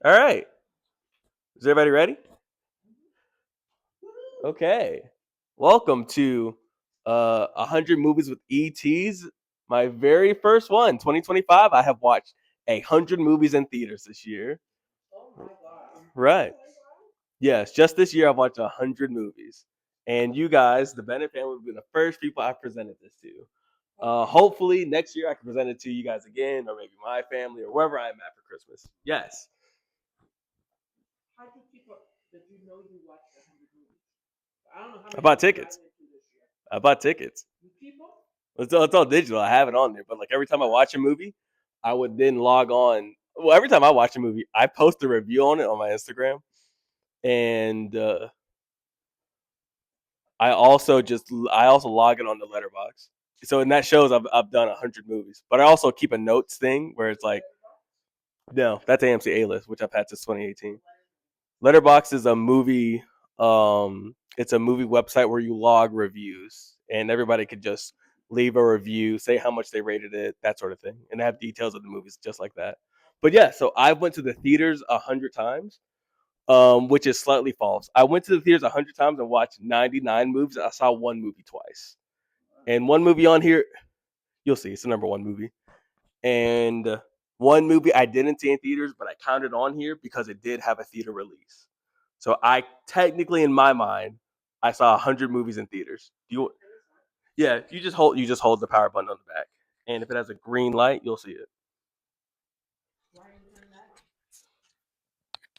All right. Is everybody ready? Okay. Welcome to 100 Movies with ETs. My very first one, 2025. I have watched 100 movies in theaters this year. Right. Yes, just this year I've watched 100 movies. And you guys, the Bennett family, will be the first people I presented this to. Hopefully next year I can present it to you guys again, or maybe my family, or wherever I'm at for Christmas. Yes. I bought tickets. I bought tickets. It's all digital. I have it on there, but like every time I watch a movie, I would then log on. Well, every time I watch a movie, I post a review on it on my Instagram, and I also log it on the Letterbox. So and that shows I've done 100 movies, but I also keep a notes thing where it's like, no, that's AMC A List, which I've had since 2018. Letterbox is a movie. It's a movie website where you log reviews, and everybody could just leave a review, say how much they rated it, that sort of thing, and have details of the movies just like that. But yeah, so I went to the theaters 100 times, which is slightly false. I went to the theaters 100 times and watched 99 movies. I saw one movie twice, and one movie on here, you'll see, it's the number one movie, and one movie I didn't see in theaters, but I counted on here because it did have a theater release. So I technically, in my mind, I saw 100 movies in theaters. Yeah, you just hold the power button on the back, and if it has a green light, you'll see it.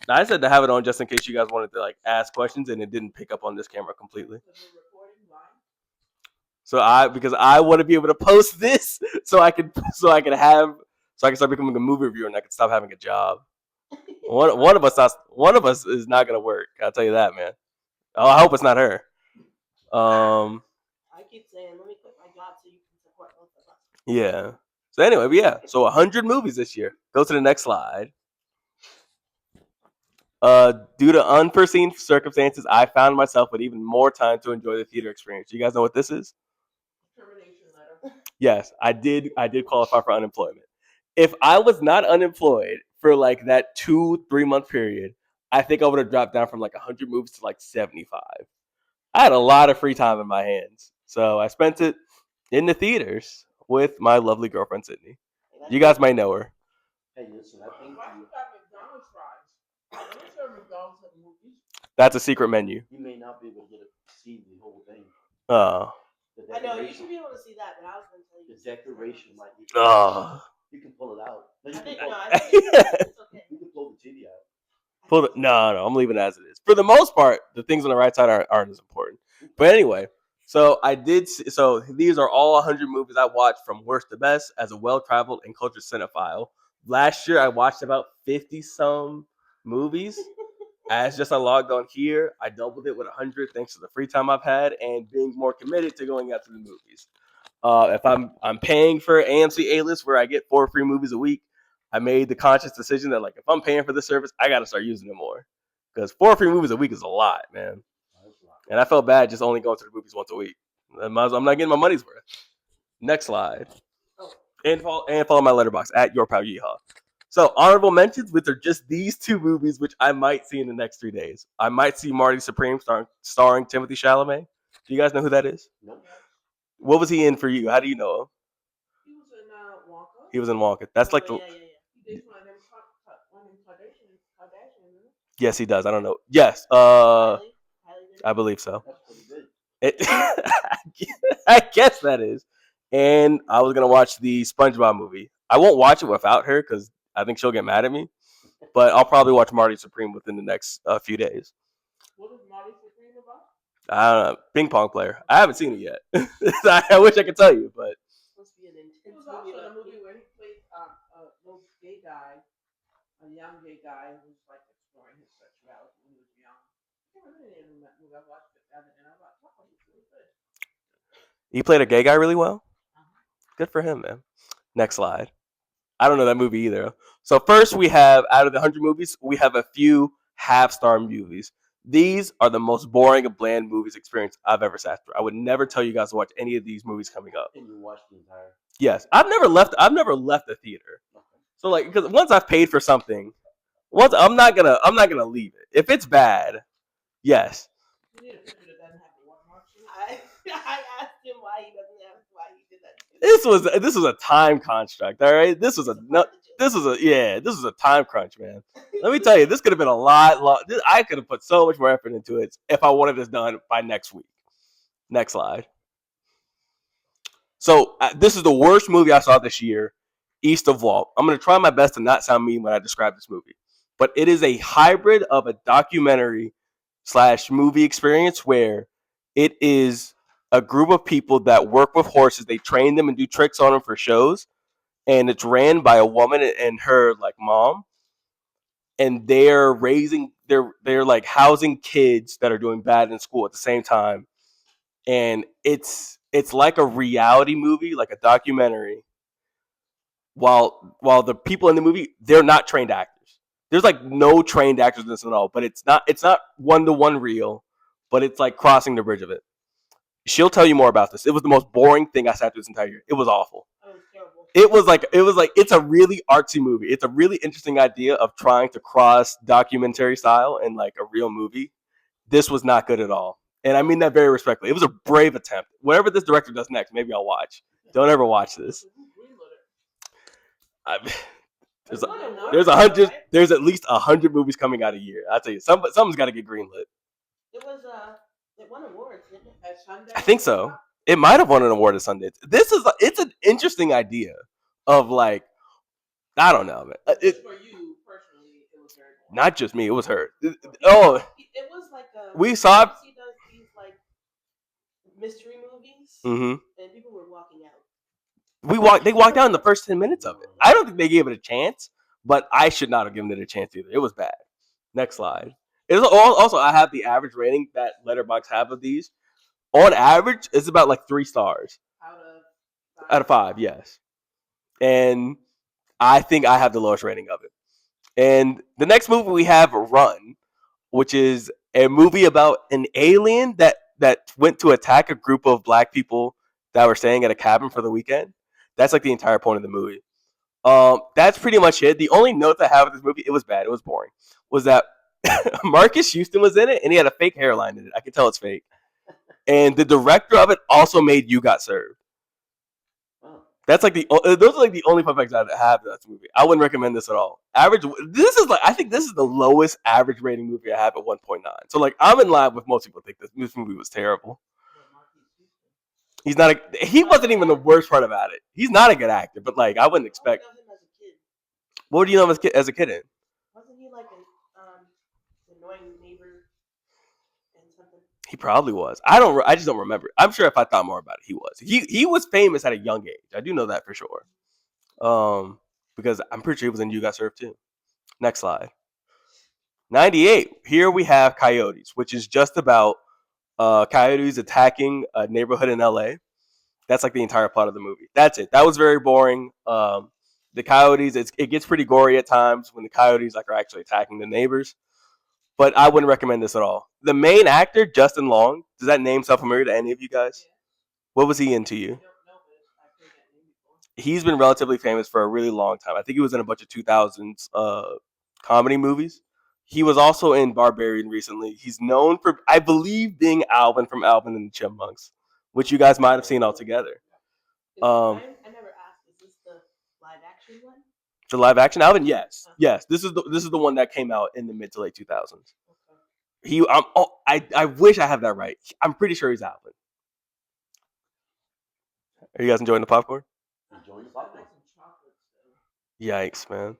Now, I said to have it on just in case you guys wanted to like ask questions, and it didn't pick up on this camera completely. Because I want to be able to post this, so I can start becoming a movie reviewer, and I can stop having a job. One of us is not gonna work. I'll tell you that, man. Oh, I hope it's not her. Um, yeah. So anyway, but yeah. So 100 movies this year. Go to the next slide. Due to unforeseen circumstances, I found myself with even more time to enjoy the theater experience. You guys know what this is? Yes, I did. I did qualify for unemployment. If I was not unemployed for like that 2-3 month period, I think I would have dropped down from like 100 movies to like 75. I had a lot of free time in my hands, so I spent it in the theaters with my lovely girlfriend Sydney. You guys might know her. That's a secret menu. Oh. Oh. No, I'm leaving it as it is. For the most part, the things on the right side aren't as important. But anyway, so I did. So these are all 100 movies I watched from worst to best as a well-traveled and cultured cinephile. Last year, I watched about 50 some movies. As just I logged on here, I doubled it with 100 thanks to the free time I've had and being more committed to going out to the movies. If I'm paying for AMC A List where I get 4 free movies a week, I made the conscious decision that like if I'm paying for this service, I got to start using it more because 4 free movies a week is a lot, man. And I felt bad just only going to the movies once a week. I'm not getting my money's worth. Next slide. And follow my letterbox at your pal Yeehaw. So honorable mentions, which are just these 2 movies, which I might see in the next 3 days. I might see Marty Supreme starring Timothy Chalamet. Do you guys know who that is? What was he in for you? How do you know him? He was in Wonka. That's like the. Yes, he does. I don't know. Yes, I believe so. It, I guess that is. And I was gonna watch the SpongeBob movie. I won't watch it without her because I think she'll get mad at me. But I'll probably watch Marty Supreme within the next few days. I don't know, ping pong player. I haven't seen it yet. I wish I could tell you, but he played a gay guy really well. Good for him, man. Next slide. I don't know that movie either. So first we have out of the 100 movies, we have a few half-star movies. These are the most boring and bland movies experience I've ever sat through. I would never tell you guys to watch any of these movies coming up. And you watched the entire. Yes, I've never left the theater. So like, because once I've paid for something, once I'm not gonna leave it. If it's bad, yes. You need a picture that doesn't have the watermark. I asked him why he doesn't have why he did that. This was a time construct. All right, this was a time crunch, man. Let me tell you, this could have been a lot. I could have put so much more effort into it if I wanted this done by next week. Next slide. So this is the worst movie I saw this year, East of Vault. I'm going to try my best to not sound mean when I describe this movie, but it is a hybrid of a documentary / movie experience where it is a group of people that work with horses. They train them and do tricks on them for shows, and it's ran by a woman and her like mom, and they're like housing kids that are doing bad in school at the same time, and it's like a reality movie, like a documentary. While the people in the movie, they're not trained actors. There's like no trained actors in this at all. But it's not 1-to-1 real, but it's like crossing the bridge of it. She'll tell you more about this. It was the most boring thing I sat through this entire year. It was awful. That was terrible. It was like it's a really artsy movie. It's a really interesting idea of trying to cross documentary style and like a real movie. This was not good at all. And I mean that very respectfully. It was a brave attempt. Whatever this director does next, maybe I'll watch. Don't ever watch this. There's at least 100 movies coming out a year. I'll tell you, something's got to get greenlit. It won awards, didn't it? At Sundance? I think so. It might have won an award at Sundance. It's an interesting idea of like, I don't know, man. For you personally, it was very boring. Not just me, it was her. It was like we saw it. He does these like mystery movies, Mm-hmm. and people were walking out. They walked out in the first 10 minutes of it. I don't think they gave it a chance, but I should not have given it a chance either. It was bad. Next slide. Also, I have the average rating that Letterboxd have of these. On average, it's about like 3 stars. Out of 5, yes. And I think I have the lowest rating of it. And the next movie we have, Run, which is a movie about an alien that went to attack a group of black people that were staying at a cabin for the weekend. That's like the entire point of the movie. That's pretty much it. The only note I have of this movie, it was bad, it was boring, was that Marcus Houston was in it, and he had a fake hairline in it. I can tell it's fake. And the director of it also made You Got Served. That's like those are like the only fun facts I have in that movie. I wouldn't recommend this at all. I think this is the lowest average rating movie I have at 1.9. So like I'm in line with most people think this movie was terrible. He wasn't even the worst part about it. He's not a good actor, but like I wouldn't expect. What do you know him as a kid in? Wasn't he like an annoying neighbor and something? He probably was. I just don't remember. I'm sure if I thought more about it, he was. He was famous at a young age. I do know that for sure. Because I'm pretty sure he was in You Got Served too. Next slide. 98. Here we have Coyotes, which is just about coyotes attacking a neighborhood in LA. That's like the entire plot of the movie. That's it. That was very boring. The coyotes, it gets pretty gory at times when the coyotes like are actually attacking the neighbors. But I wouldn't recommend this at all. The main actor, Justin Long, does that name sound familiar to any of you guys? Yeah. What was he into you? He's been relatively famous for a really long time. I think he was in a bunch of 2000s comedy movies. He was also in Barbarian recently. He's known for, I believe, being Alvin from Alvin and the Chipmunks, which you guys might have seen all together. I never asked. Is this the live action one? The live action Alvin? Yes, yes. This is the one that came out in the mid to late 2000s. Okay. I wish I have that right. I'm pretty sure he's Alvin. Are you guys enjoying the popcorn? Enjoying the popcorn. Yikes, man!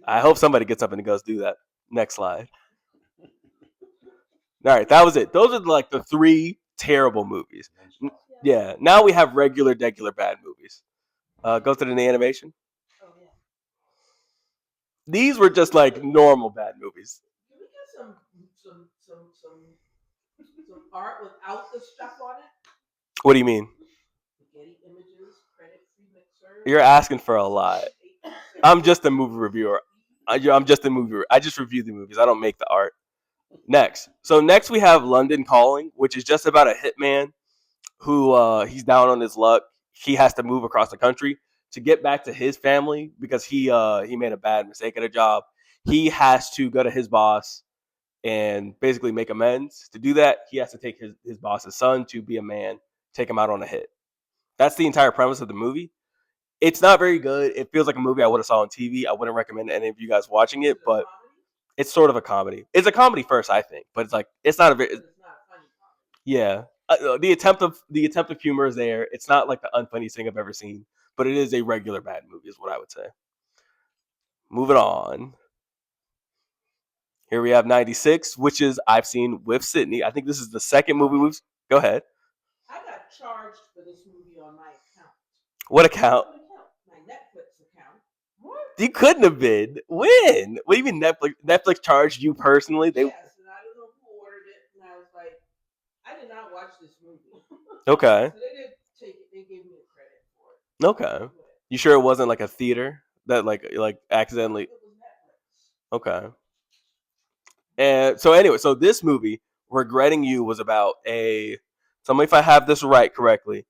I hope somebody gets up and goes do that. Next slide. All right, that was it. Those are like the 3 terrible movies. Yeah. Now we have regular bad movies. Go to the animation. These were just like normal bad movies. Can we get some art without the stuff on it? What do you mean? Getty Images, credit free mixer. You're asking for a lot. I'm just a movie reviewer. I'm just a movie. I just review the movies. I don't make the art. Next we have London Calling, which is just about a hitman who he's down on his luck. He has to move across the country to get back to his family because he made a bad mistake at a job. he has to go to his boss and basically make amends. To do that, he has to take his boss's son to be a man, take him out on a hit. That's the entire premise of the movie. It's not very good. It feels like a movie I would have saw on TV. I wouldn't recommend any of you guys watching it, but it's sort of a comedy. It's a comedy first, I think, but it's not a very. It's not a funny comedy. Yeah, the attempt of humor is there. It's not like the unfunniest thing I've ever seen, but it is a regular bad movie, is what I would say. Moving on. Here we have 96, which is I've seen with Sydney. I think this is the second movie we've. Go ahead. I got charged for this movie on my account. What account? My Netflix account. What? You couldn't have been. When? What do you mean Netflix charged you personally? Yes, and I don't know who ordered it, and I was like, I did not watch this movie. Okay. So they didn't take it. They gave me a credit for it. Okay. You sure it wasn't like a theater that like accidentally? It was Netflix. Okay. And so anyway, so this movie, Regretting You, was about tell me if I have this right correctly.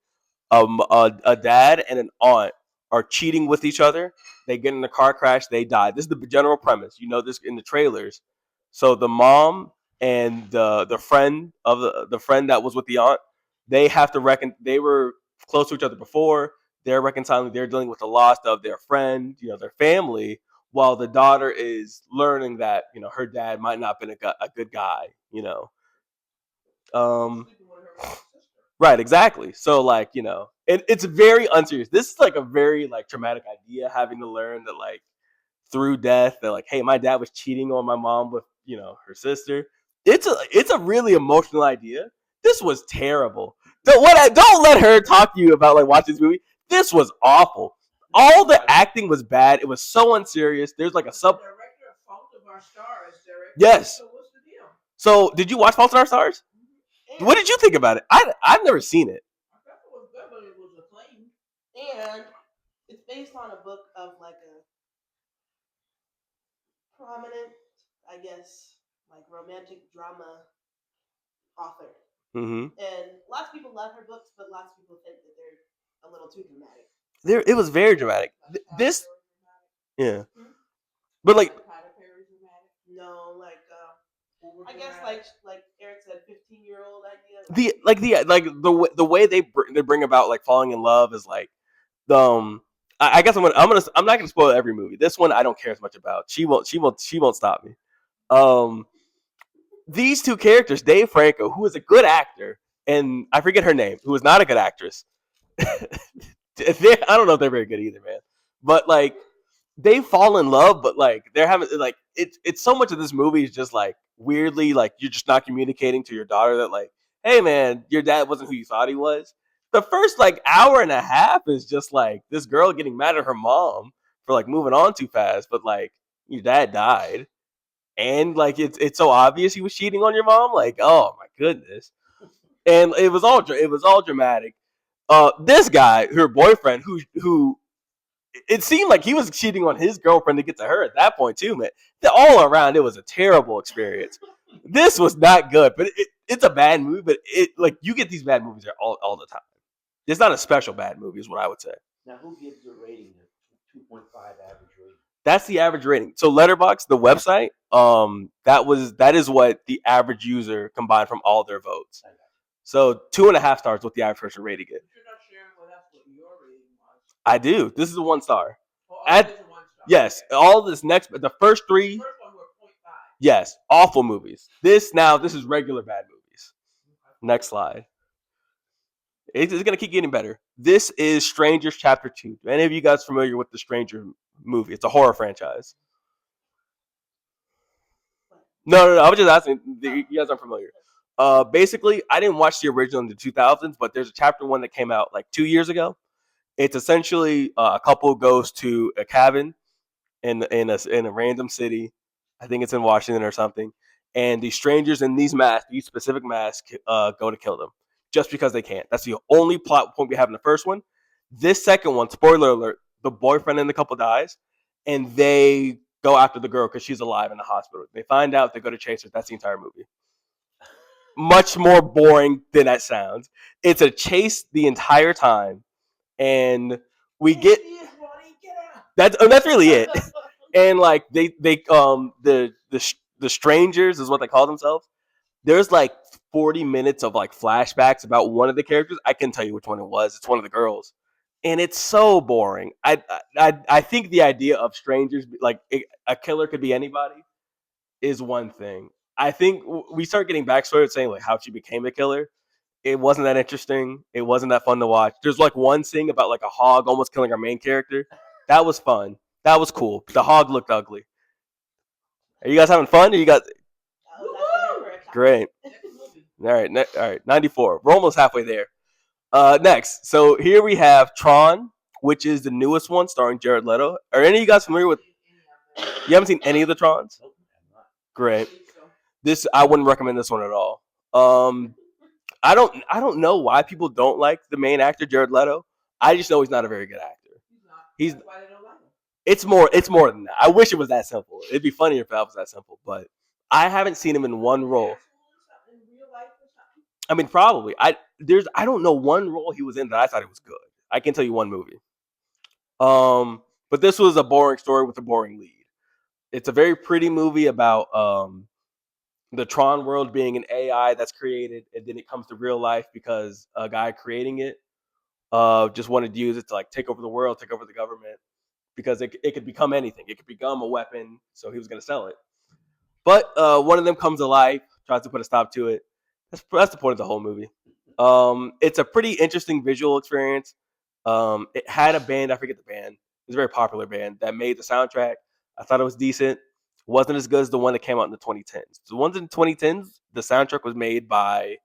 A dad and an aunt are cheating with each other. They get in a car crash. They die. This is the general premise. You know this in the trailers. So the mom and the friend of the friend that was with the aunt, they have to reckon. They were close to each other before. They're reconciling. They're dealing with the loss of their friend, their family, while the daughter is learning that her dad might not have been a good guy. Right, exactly. So it's very unserious. This is like a very traumatic idea, having to learn that through death that hey, my dad was cheating on my mom with her sister. It's a really emotional idea. This was terrible. Don't let her talk to you about watching this movie. This was awful. All the acting was bad. It was so unserious. There's a sub. The director of Fault of Our Stars directed. Yes. So what's the deal? So did you watch Fault in Our Stars? And What did you think about it? I've never seen it. I thought it was good, but it was acclaimed. And it's based on a book of a prominent, I guess, romantic drama author. Mm-hmm. And lots of people love her books, but lots of people think that they're a little too dramatic. It was very dramatic. This, yeah, Hmm? but Tyler Perry dramatic? No, I guess like Eric said, 15-year-old idea. the way they bring about falling in love is I guess I'm not gonna spoil every movie. This one I don't care as much about. She won't stop me. These two characters, Dave Franco, who is a good actor, and I forget her name, who is not a good actress. I don't know if they're very good either, man. But they fall in love, but they're having it's so much of this movie is just weirdly you're just not communicating to your daughter that hey man, your dad wasn't who you thought he was. The first hour and a half is just this girl getting mad at her mom for moving on too fast, but your dad died, and it's so obvious he was cheating on your mom. Oh my goodness, and it was all dramatic. This guy, her boyfriend, who it seemed like he was cheating on his girlfriend to get to her at that point too, man. All around, it was a terrible experience. This was not good, but it's a bad movie. But you get these bad movies all the time. It's not a special bad movie, is what I would say. Now, who gives a rating of 2.5 average rating? That's the average rating. So Letterboxd, the website, that is what the average user combined from all their votes. So 2.5 stars, what the average person rated it. You're not sharing with us what your rating was. I do. This is a 1 star. Oh, At- this is a 1 star. Yes, all this the first three. The first one were 0.5. Yes, awful movies. This is regular bad movies. Next slide. It's going to keep getting better. This is Strangers Chapter 2. Are any of you guys familiar with the Stranger movie? It's a horror franchise. No. I was just asking. You guys aren't familiar. Basically, I didn't watch the original in the 2000s, but there's a Chapter 1 that came out 2 years ago. It's essentially a couple goes to a cabin in a random city. I think it's in Washington or something. And the strangers in these specific masks, go to kill them just because they can't. That's the only plot point we have in the first one. This second one, spoiler alert, the boyfriend in the couple dies, and they go after the girl because she's alive in the hospital. They find out, they go to chase her. That's the entire movie. Much more boring than that sounds. It's a chase the entire time, and we get that's really it. and like the strangers is what they call themselves. There's like 40 minutes of like flashbacks about one of the characters. I can tell you which one it was. It's one of the girls, and it's so boring. I think the idea of strangers, like a killer could be anybody, is one thing. I think we start getting backstory saying like how she became a killer. It wasn't that interesting. It wasn't that fun to watch. There's like one thing about like a hog almost killing our main character. That was fun. That was cool. The hog looked ugly. Are you guys having fun? Or you got great. All right, all right. 94. We're almost halfway there. Next, so here we have Tron, which is the newest one starring Jared Leto. Are any of you guys familiar with? You haven't seen any of the Trons? Great. This I wouldn't recommend this one at all. I don't know why people don't like the main actor Jared Leto. I just know he's not a very good actor. He's it's more than that. I wish it was that simple. It'd be funnier if that was that simple, but I haven't seen him in one role. I mean, probably. I don't know one role he was in that I thought it was good. I can tell you one movie. But this was a boring story with a boring lead. It's a very pretty movie about the Tron world being an AI that's created, and then it comes to real life because a guy creating it just wanted to use it to like take over the world, take over the government, because it could become anything. It could become a weapon, so he was going to sell it. But one of them comes to life, tries to put a stop to it. That's the point of the whole movie. It's a pretty interesting visual experience. It had a band, I forget the band. It was a very popular band that made the soundtrack. I thought it was decent. Wasn't as good as the one that came out in the 2010s. The ones in the 2010s, the soundtrack was made by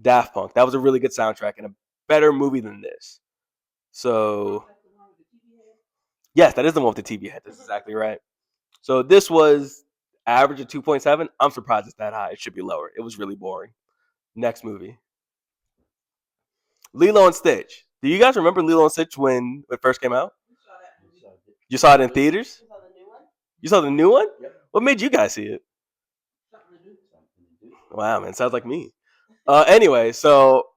Daft Punk. That was a really good soundtrack and a better movie than this. So, yes, that is the one with the TV head. That's exactly right. So this was average of 2.7. I'm surprised it's that high. It should be lower. It was really boring. Next movie. Lilo and Stitch. Do you guys remember Lilo and Stitch when it first came out? You saw it in theaters? You saw the new one? Yep. What made you guys see it? Wow, man, sounds like me. Anyway, so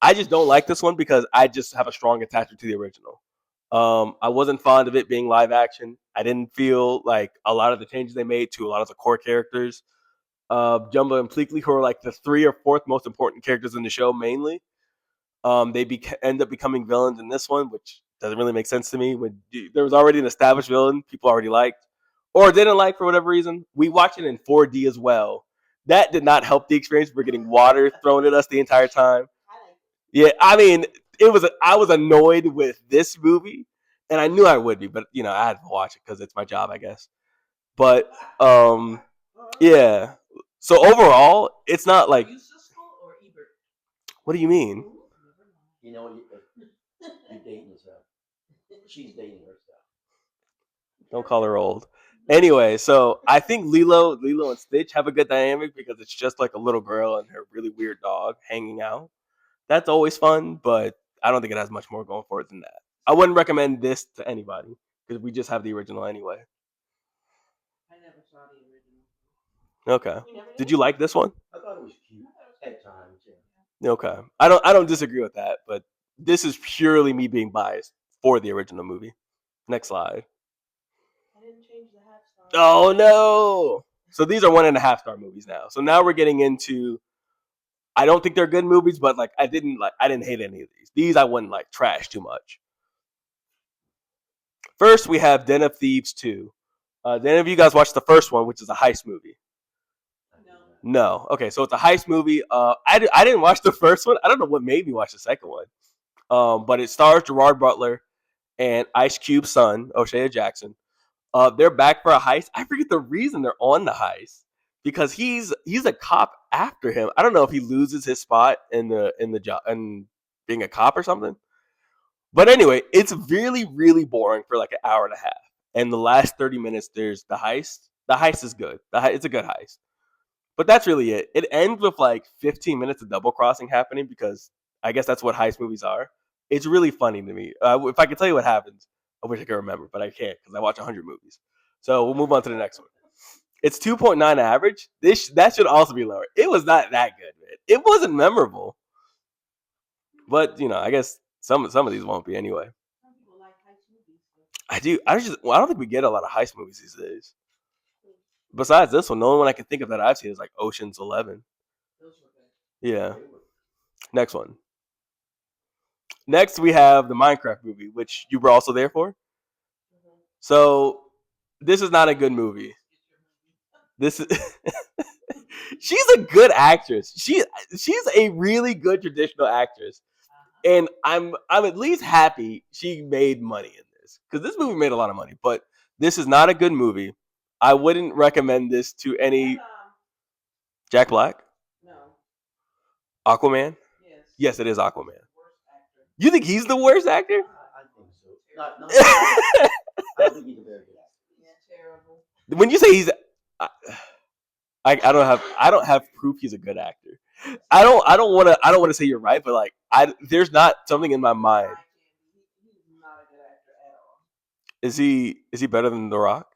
I just don't like this one because I just have a strong attachment to the original. I wasn't fond of it being live action. I didn't feel like a lot of the changes they made to a lot of the core characters, Jumbo and Pleakley, who are like the 3 or 4th most important characters in the show mainly, they end up becoming villains in this one, which doesn't really make sense to me. When there was already an established villain people already liked or didn't like for whatever reason. We watched it in 4D as well. That did not help the experience. We're getting water thrown at us the entire time. Yeah, I mean, I was annoyed with this movie, and I knew I would be, but I had to watch it because it's my job, I guess. But yeah. So overall, it's not like. What do you mean? You're dating yourself. She's dating herself. Don't call her old. Anyway, so I think Lilo and Stitch have a good dynamic because it's just like a little girl and her really weird dog hanging out. That's always fun, but I don't think it has much more going for it than that. I wouldn't recommend this to anybody because we just have the original anyway. I never saw the original. Okay. Did you like this one? I thought it was cute at times. Yeah. Okay. I don't disagree with that, but this is purely me being biased for the original movie. Next slide. I didn't change the half star. Oh no! So these are 1.5 star movies now. So now we're getting into. I don't think they're good movies, but like I didn't hate any of these. These I wouldn't like trash too much. First, we have Den of Thieves 2. Did any of you guys watch the first one, which is a heist movie? No. Okay, so it's a heist movie. I didn't watch the first one. I don't know what made me watch the second one. But it stars Gerard Butler and Ice Cube's son, O'Shea Jackson. They're back for a heist. I forget the reason they're on the heist because he's a cop after him. I don't know if he loses his spot in the job and being a cop or something. But anyway, it's really, really boring for like an hour and a half. And the last 30 minutes, there's the heist. The heist is good. It's a good heist. But that's really it. It ends with like 15 minutes of double crossing happening because I guess that's what heist movies are. It's really funny to me. If I could tell you what happens, I wish I could remember, but I can't because I watch 100 movies. So we'll move on to the next one. It's 2.9 average. That should also be lower. It was not that good, man. It wasn't memorable. But, I guess some of these won't be anyway. Some people like heist movies. I do. I don't think we get a lot of heist movies these days. Besides this one, the only one I can think of that I've seen is like Ocean's 11. Those were good. Yeah. Next one. Next, we have the Minecraft movie, which you were also there for. So this is not a good movie. This is she's a good actress. She's a really good traditional actress, and I'm at least happy she made money in this because this movie made a lot of money. But this is not a good movie. I wouldn't recommend this to any. Jack Black, No. Aquaman. Yes. Yes, it is Aquaman. Worst actor. You think he's the worst actor? I think so. Not I don't think he's a very good actor. Yeah, terrible. When you say he's, I don't have proof he's a good actor. I don't want to say you're right, but like there's not something in my mind. He's not a good actor at all. Is he better than The Rock?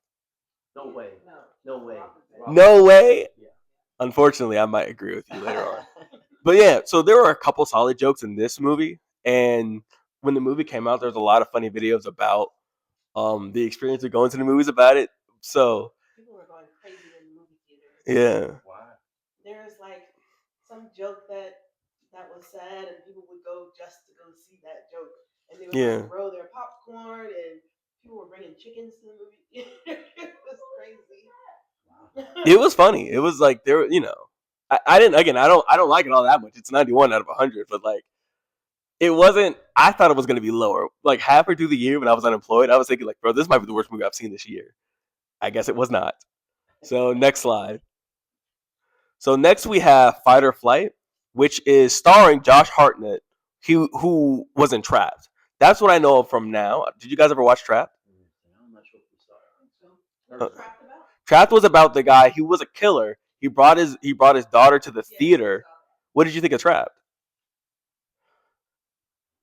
No way. No. No way. No way. Yeah. Unfortunately, I might agree with you later on. But yeah, so there were a couple solid jokes in this movie, and when the movie came out, there was a lot of funny videos about the experience of going to the movies about it. So people were going crazy in the movie theaters. yeah. Wow. There's like some joke that was sad, and people would go just to go see that joke, and they would like, throw their popcorn, and people were bringing chickens to the movie theater. It was crazy. Wow. It was funny. It was like there, I didn't. Again, I don't like it all that much. It's 91 out of 100, but like, it wasn't. I thought it was going to be lower. Like halfway through the year when I was unemployed, I was thinking like, bro, this might be the worst movie I've seen this year. I guess it was not. So next slide. So next we have Fight or Flight, which is starring Josh Hartnett, who was in Trapped. That's what I know of from now. Did you guys ever watch Trapped? I'm not sure if we saw it. Trapped about? Trapped was about the guy who was a killer. He brought his daughter to the theater. What did you think of Trapped?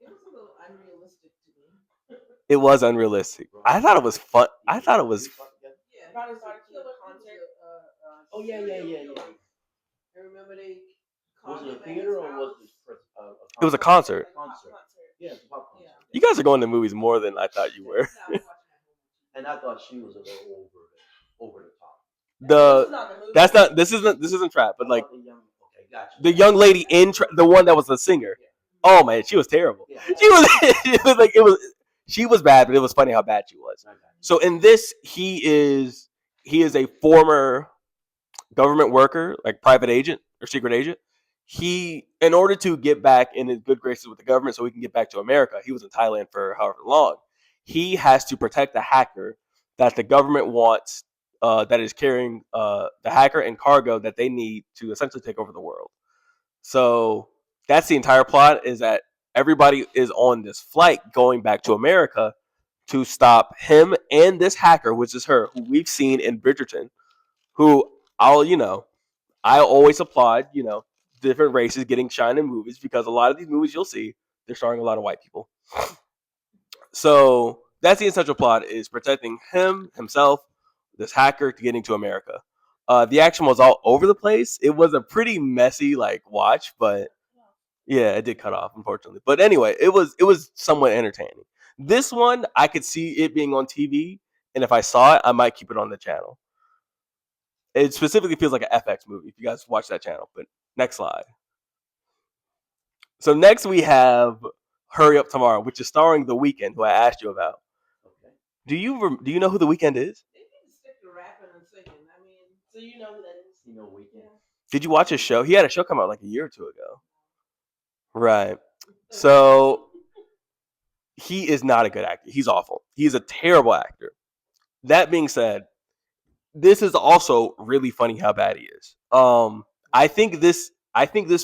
It was a little unrealistic to me. It was unrealistic. I thought it was fun. I thought it was. Yeah, about his killer concert. Oh yeah. I remember they Was called it him a at theater his or was it? It was a concert. Concert. Yeah, it's a pop concert. You guys are going to movies more than I thought you were. And I thought she was a little over the top. This isn't Trapped, but like Okay, gotcha. the young lady in the one that was the singer. Oh man, she was terrible. Yeah. She was bad, but it was funny how bad she was. Okay. So in this, he is a former government worker, like private agent or secret agent. He, in order to get back in his good graces with the government so he can get back to America, he was in Thailand for however long. He has to protect the hacker that the government wants, that is carrying the hacker and cargo that they need to essentially take over the world. So that's the entire plot, is that everybody is on this flight going back to America to stop him and this hacker, which is her, who we've seen in Bridgerton, who I always applaud, different races getting shine in movies, because a lot of these movies you'll see, they're starring a lot of white people. So that's the essential plot, is protecting himself, this hacker, to getting to America. The action was all over the place. It was a pretty messy watch, but yeah, it did cut off, unfortunately. But anyway, it was somewhat entertaining. This one, I could see it being on TV, and if I saw it, I might keep it on the channel. It specifically feels like an FX movie, if you guys watch that channel. But next slide. So next we have Hurry Up Tomorrow, which is starring The Weeknd, who I asked you about. Okay. Do you know who The Weeknd is? They need to stick to rapping and singing. I mean, so you know who that is. You know, Weeknd. Did you watch his show? He had a show come out like a year or two ago. Right. So he is not a good actor. He's awful. He's a terrible actor. That being said, this is also really funny how bad he is. I think this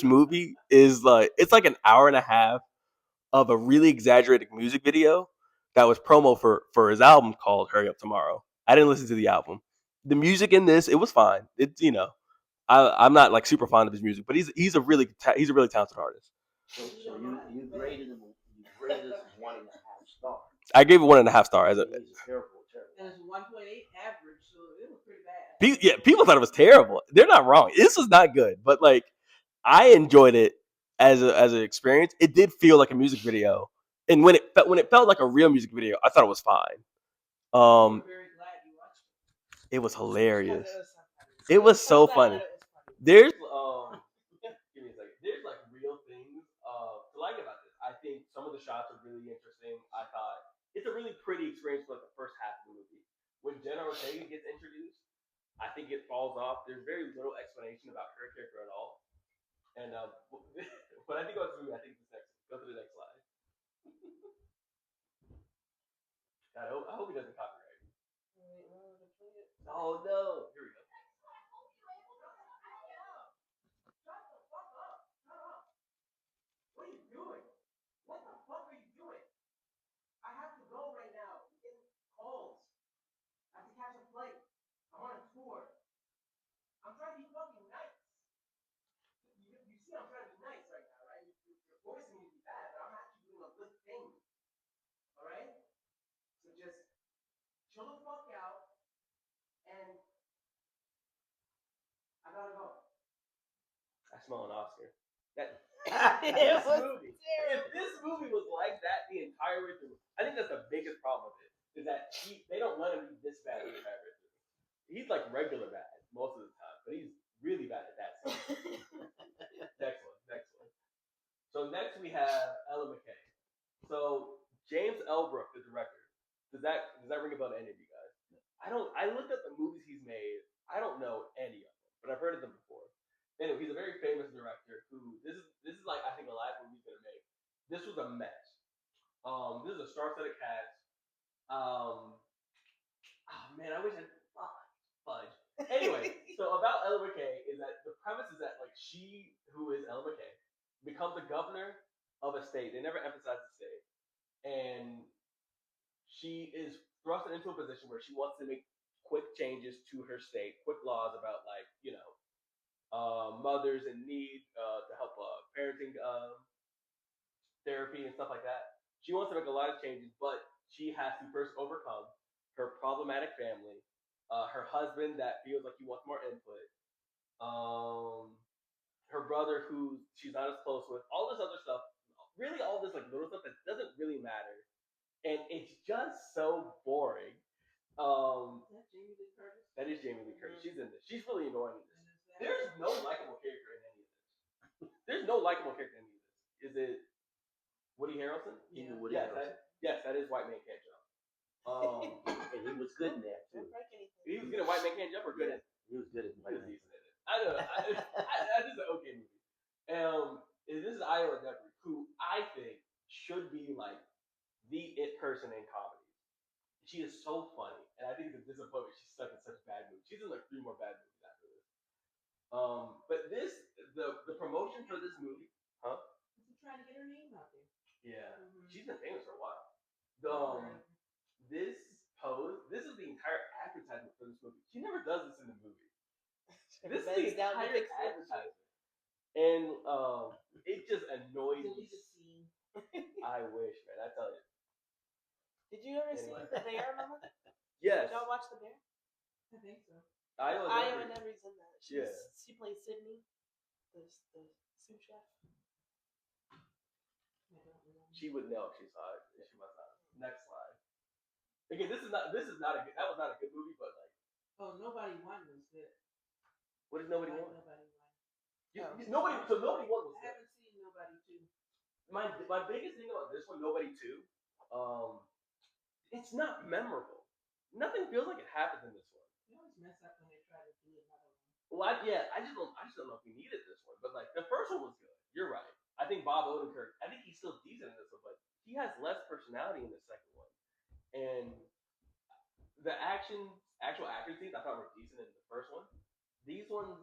movie is it's like an hour and a half of a really exaggerated music video that was promo for his album called Hurry Up Tomorrow. I didn't listen to the album. The music in this, it was fine. I'm not super fond of his music, but he's a really talented artist. So you graded him. You graded this 1.5 stars. I gave it 1.5 stars. He's a terrible. And it's 1.8 average, so it was pretty bad. People thought it was terrible. They're not wrong. This was not good, but I enjoyed it as an experience. It did feel like a music video, and when it felt like a real music video, I thought it was fine. Very glad you watched it was hilarious. It It was so funny. There's give me a second. There's like real things to like about this. I think some of the shots are really interesting. I thought it's a really pretty experience for like the first half of the movie. When Jenna Ortega gets introduced, I think it falls off. There's very little explanation about her character at all. And when I think about this movie, I think this next. Go to the next slide. God, I hope he doesn't copyright. Oh no! Here we go. What are you doing? What the fuck are you doing? I have to go right now. I'm getting calls. I have to catch a flight. I'm on a tour. I'm trying to be fucking nice. You see, I'm trying to be nice right now, right? You're forcing me to be bad, but I'm actually doing a good thing. All right? So just chill the fuck out, and I gotta go. I smell an Oscar. That this movie. If this movie was like that the entire way through, I think that's the biggest problem with it. Is that they don't let him be this bad the entire way through. He's like regular bad most of the time, but he's really bad at that. Next one. So next we have Ella McKay. So James L. Brooke, the director. Does that ring a bell to any of you guys? I looked at the movies he's made. I don't know any of them, but I've heard of them before. Anyway, he's a very famous director who this is like I think the last movie he's gonna make. This was a mess. This is a star-studded cast. Oh man, I wish I fudge. Anyway, so about Ella McKay is that the premise is that like she, who is Ella McKay, becomes a governor of a state. They never emphasize the state, and she is thrust into a position where she wants to make quick changes to her state, quick laws about like mothers in need to help parenting therapy and stuff like that. She wants to make a lot of changes, but she has to first overcome her problematic family, her husband that feels like he wants more input, her brother who she's not as close with, all this other stuff. Really, all this like little stuff that doesn't really matter, and it's just so boring. Is that Jamie Lee Curtis? That is Jamie Lee Curtis. She's in this. She's really annoying in this. There's no likable character in any of this. There's no likable character in any of this. Is it Woody Harrelson? Yeah. Woody Harrelson. That is White Man Can't Jump. And he was good in that too. He was good at White Man Can't Jump or good at? He was good at White Man. I don't know. This is an okay movie. This is Iowa Debris, who I think should be like the it person in comedy. She is so funny, and I think it's a disappointment she's stuck in such bad movies. She's in like 3 more bad movies after this. But the promotion for this movie, huh? She's trying to get her name out there. Yeah, she's been famous for a while. This is the entire advertisement for this movie. She never does this in the movie. This is the entire advertisement, and it just annoys me. I wish, man. I tell you. Did you ever see The Bear, Mama? Yes. Did y'all watch The Bear? I think so. Iowa Debris in that. She plays Sydney, the sous chef. She would know if she saw it. She must not. Next slide. Again, this is not a good. That was not a good movie, but like. Oh, Nobody Won was good. What is Nobody Won? Nobody Won. Nobody Won was good. I haven't seen Nobody 2. My biggest thing about this one, Nobody 2, it's not memorable. Nothing feels like it happens in this one. They always mess up when they try to do another one. Well, I just don't know if we needed this one. But like the first one was good. You're right. I think Bob Odenkirk. I think he's still decent in this one, but he has less personality in the second one. And the actual action scenes I thought were decent in the first one. These ones,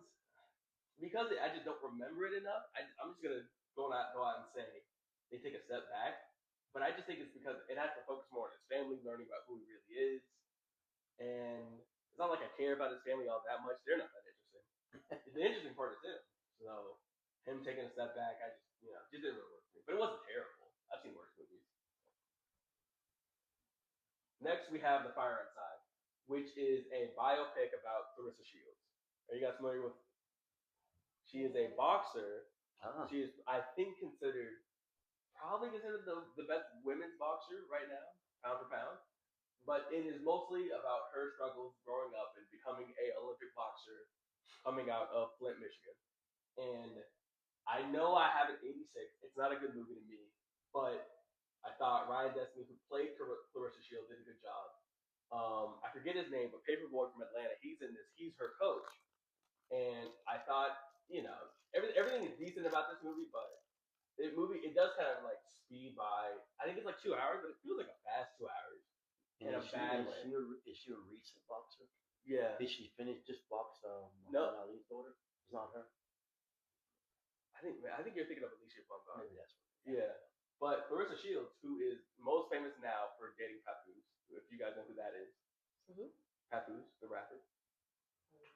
because I just don't remember it enough. I'm just gonna go out and say they take a step back. But I just think it's because it has to focus more on his family, learning about who he really is. And it's not like I care about his family all that much. They're not that interesting. The interesting part is him. So him taking a step back, I just didn't really work for me. But it wasn't terrible. I've seen worse movies. Next, we have The Fire Inside, which is a biopic about Clarissa Shields. Are you guys familiar with? She is a boxer. She is, I think, probably considered the best women's boxer right now, pound for pound. but it is mostly about her struggles growing up and becoming a Olympic boxer, coming out of Flint, Michigan. And I know I have an 86. It's not a good movie to me, but I thought Ryan Destiny, who played Clarissa Shields, did a good job. I forget his name, but Paperboy from Atlanta, he's in this. He's her coach, and I thought, everything is decent about this movie, but it does kind of like speed by. I think it's like 2 hours, but it feels like a fast 2 hours in a bad way. Is she a recent boxer? Yeah. Did she finish just box No. Ali's daughter? It's not her. I think you're thinking of Alicia Plumgood. Maybe that's Yeah. But Clarissa Shields, who is most famous now for dating Papoose, if you guys know who that is. Mm-hmm. Papoose, the rapper.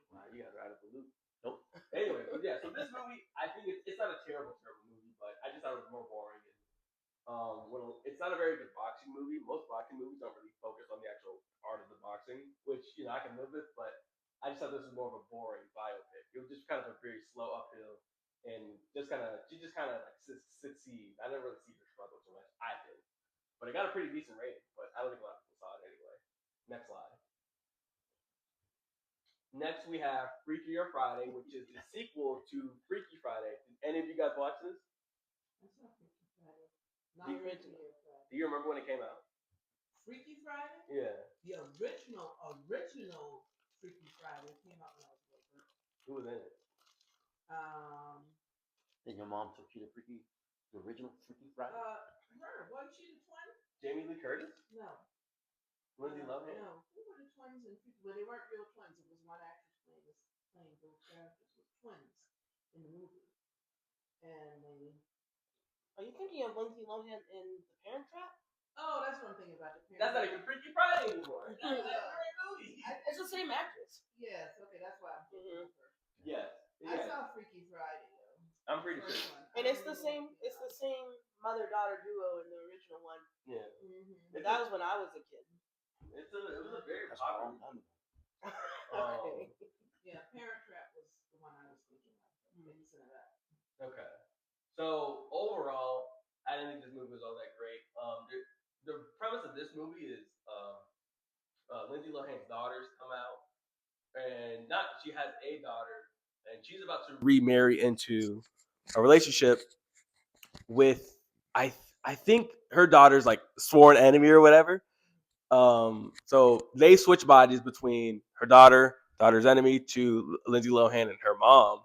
Wow, you guys are out of the loop. Nope. Anyway, but yeah, so this movie, I think it's not a terrible movie, but I just thought it was more boring. And it's not a very good boxing movie. Most boxing movies don't really focus on the actual art of the boxing, which I can live with. But I just thought this was more of a boring biopic. It was just kind of a very slow uphill, and she just kind of like succeeds. I didn't really see her struggle too much. I think, but it got a pretty decent rating. But I don't think a lot of people saw it anyway. Next slide. Next, we have Freakier Friday, which is the sequel to Freaky Friday. Did any of you guys watch this? That's not Freaky Friday. Not original. Do you remember when it came out? Freaky Friday? Yeah. The original Freaky Friday came out when I was little. Who was in it? Then your mom took you to the original Freaky Friday? Her. Wasn't she the twin? Jamie Lee Curtis? No. Lindsay Lohan? No. Who were the twins in Freaky? Well, they weren't real twins. It was one actress playing both characters with twins in the movie. And they... Are you thinking of Lindsay Lohan in The Parent Trap? Oh, that's what I'm thinking about. The Parent That's not even Freaky Friday anymore. That's a great movie. It's the same actress. Yes. Okay, that's why I'm thinking of her. Yes. I saw Freaky Friday though. I'm pretty sure. And it's the same. It's the same mother-daughter duo in the original one. Yeah. Mm-hmm. But that was when I was a kid. It was a very popular one. Okay. Yeah, Parent Trap was the one I was thinking of. Okay. So overall, I didn't think this movie was all that great. The premise of this movie is Lindsay Lohan's daughters come out, and she has a daughter, and she's about to remarry into a relationship with I think her daughter's like sworn enemy or whatever. So they switch bodies between her daughter's enemy, to Lindsay Lohan and her mom,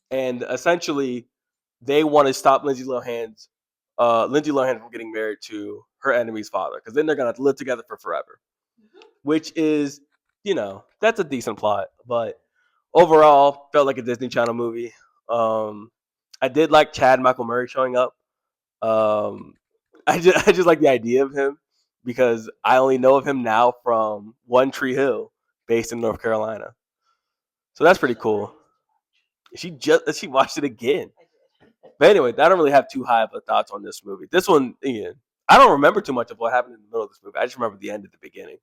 and essentially they want to stop Lindsay Lohan from getting married to her enemy's father, because then they're gonna have to live together for forever. Which is, that's a decent plot, but overall felt like a Disney Channel movie. I did like Chad Michael Murray showing up. I just like the idea of him, because I only know of him now from One Tree Hill, based in North Carolina. So that's pretty cool. She watched it again. But anyway, I don't really have too high of a thoughts on this movie. This one, again, I don't remember too much of what happened in the middle of this movie. I just remember the end and the beginning.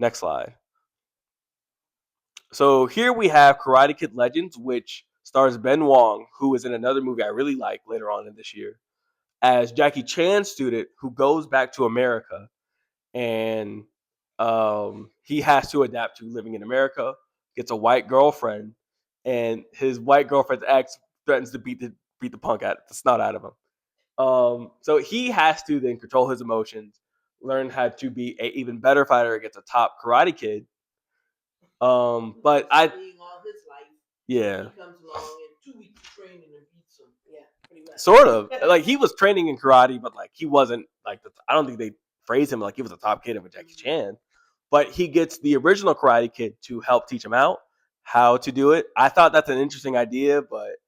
Next slide. So here we have Karate Kid Legends, which stars Ben Wong, who is in another movie I really like later on in this year, as Jackie Chan's student who goes back to America, and he has to adapt to living in America, gets a white girlfriend, and his white girlfriend's ex threatens to beat the punk out the snot out of him. So he has to then control his emotions, learn how to be an even better fighter against a top Karate Kid. But all his life, yeah, he comes along in 2 weeks of training and beats him. Yeah, pretty much. Sort of. Like, he was training in karate, but like he wasn't like I don't think they phrased him like he was a top kid of a Jackie Chan. But he gets the original Karate Kid to help teach him out how to do it. I thought that's an interesting idea, but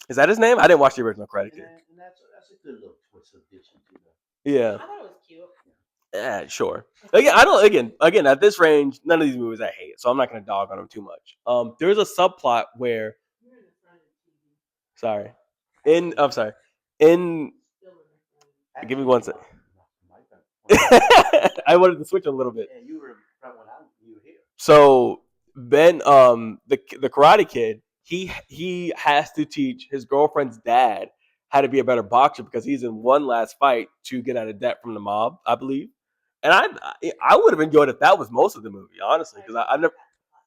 is that his name? I didn't watch the original Karate Kid. And that's a good little twist addition to that. Yeah. I thought it was cute. Yeah, sure. Again, at this range, none of these movies I hate, so I'm not going to dog on them too much. There's a subplot where, give me one second. I wanted to switch a little bit. Yeah, you were right when you were here. So Ben, the Karate Kid, he has to teach his girlfriend's dad how to be a better boxer, because he's in one last fight to get out of debt from the mob, I believe. And I would have enjoyed if that was most of the movie, honestly, because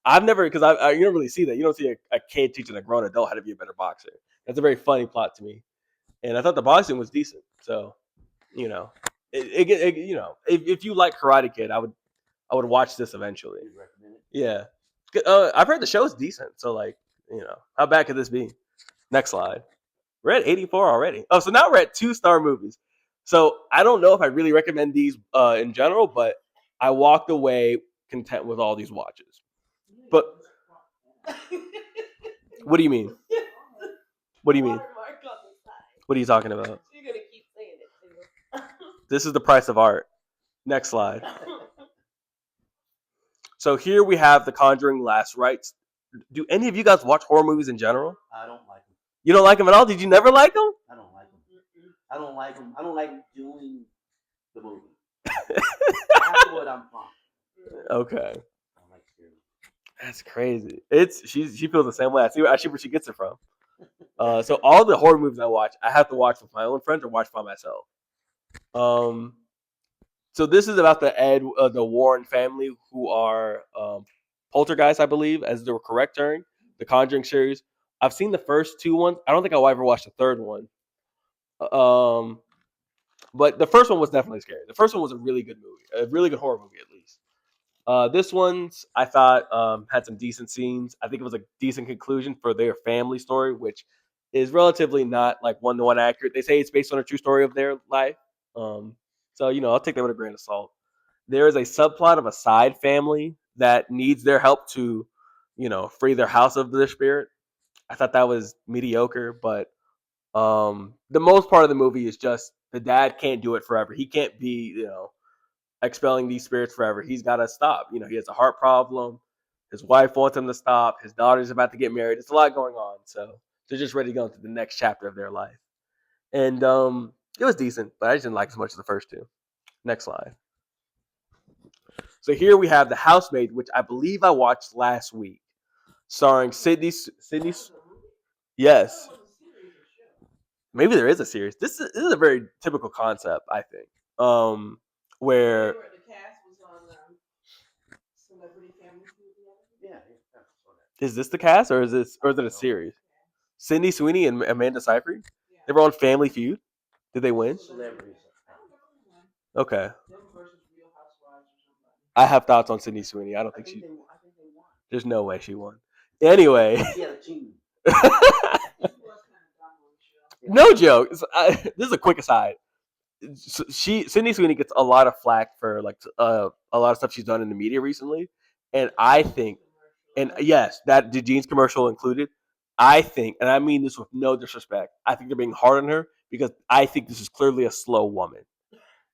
I've never because you don't really see that. You don't see a kid teaching a grown adult how to be a better boxer. That's a very funny plot to me, and I thought the boxing was decent. So, you know, if you like Karate Kid, I would watch this eventually. You recommend it? Yeah, I've heard the show's decent. So like, how bad could this be? Next slide. We're at 84 already. Oh, so now we're at 2-star movies. So I don't know if I really recommend these in general, but I walked away content with all these watches. But what do you mean? What do you mean? What are you talking about? You're gonna keep saying it. This is the price of art. Next slide. So here we have The Conjuring: Last Rites. Do any of you guys watch horror movies in general? I don't like them. You don't like them at all? Did you never like them? I don't like them. I don't like them. I don't like doing the movie. Afterward, I'm fine. Okay. I don't like scary. That's crazy. She feels the same way. I see where she gets it from. So all the horror movies I watch, I have to watch with my own friends or watch by myself. So this is about the Warren family, who are poltergeists, I believe, as the correct term. The Conjuring series. I've seen the first 2 ones. I don't think I'll ever watch the third one. But the first one was definitely scary. The first one was a really good movie, a really good horror movie at least. This one's I thought had some decent scenes. I think it was a decent conclusion for their family story, which is relatively not like 1-to-1 accurate. They say it's based on a true story of their life. So I'll take that with a grain of salt. There is a subplot of a side family that needs their help to, free their house of their spirit. I thought that was mediocre, but the most part of the movie is just the dad can't do it forever. He can't be, expelling these spirits forever. He's got to stop. He has a heart problem. His wife wants him to stop. His daughter's about to get married. It's a lot going on. So they're just ready to go into the next chapter of their life. And it was decent, but I just didn't like as much as the first 2. Next slide. So here we have The Housemaid, which I believe I watched last week, starring Sydney. Yes. Maybe there is a series. This is a very typical concept, I think. Where the cast was on Celebrity Family Feud. Yeah. is this the cast or is it a series? Sydney Sweeney and Amanda Seyfried. Yeah. They were on Family Feud. Did they win? Celebrities. Okay. Them versus Real Housewives or something. I have thoughts on Sydney Sweeney. I think they won. There's no way she won. Anyway. She had a team. No joke. This is a quick aside. Sydney Sweeney gets a lot of flack for like a lot of stuff she's done in the media recently, and I think, and yes, that the jeans commercial included. I think, and I mean this with no disrespect, I think they're being hard on her because I think this is clearly a slow woman,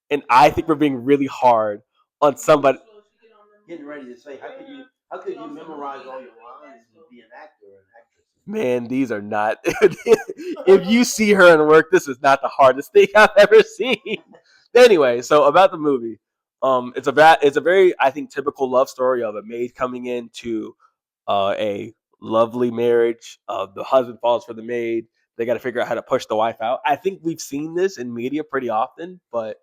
and I think we're being really hard on somebody. Getting ready to say, how could you memorize all your lines and be an actor and actress? Man, these are not. If you see her in work, this is not the hardest thing I've ever seen. Anyway, so about the movie, it's a very, I think, typical love story of a maid coming into a lovely marriage. The husband falls for the maid. They got to figure out how to push the wife out. I think we've seen this in media pretty often, but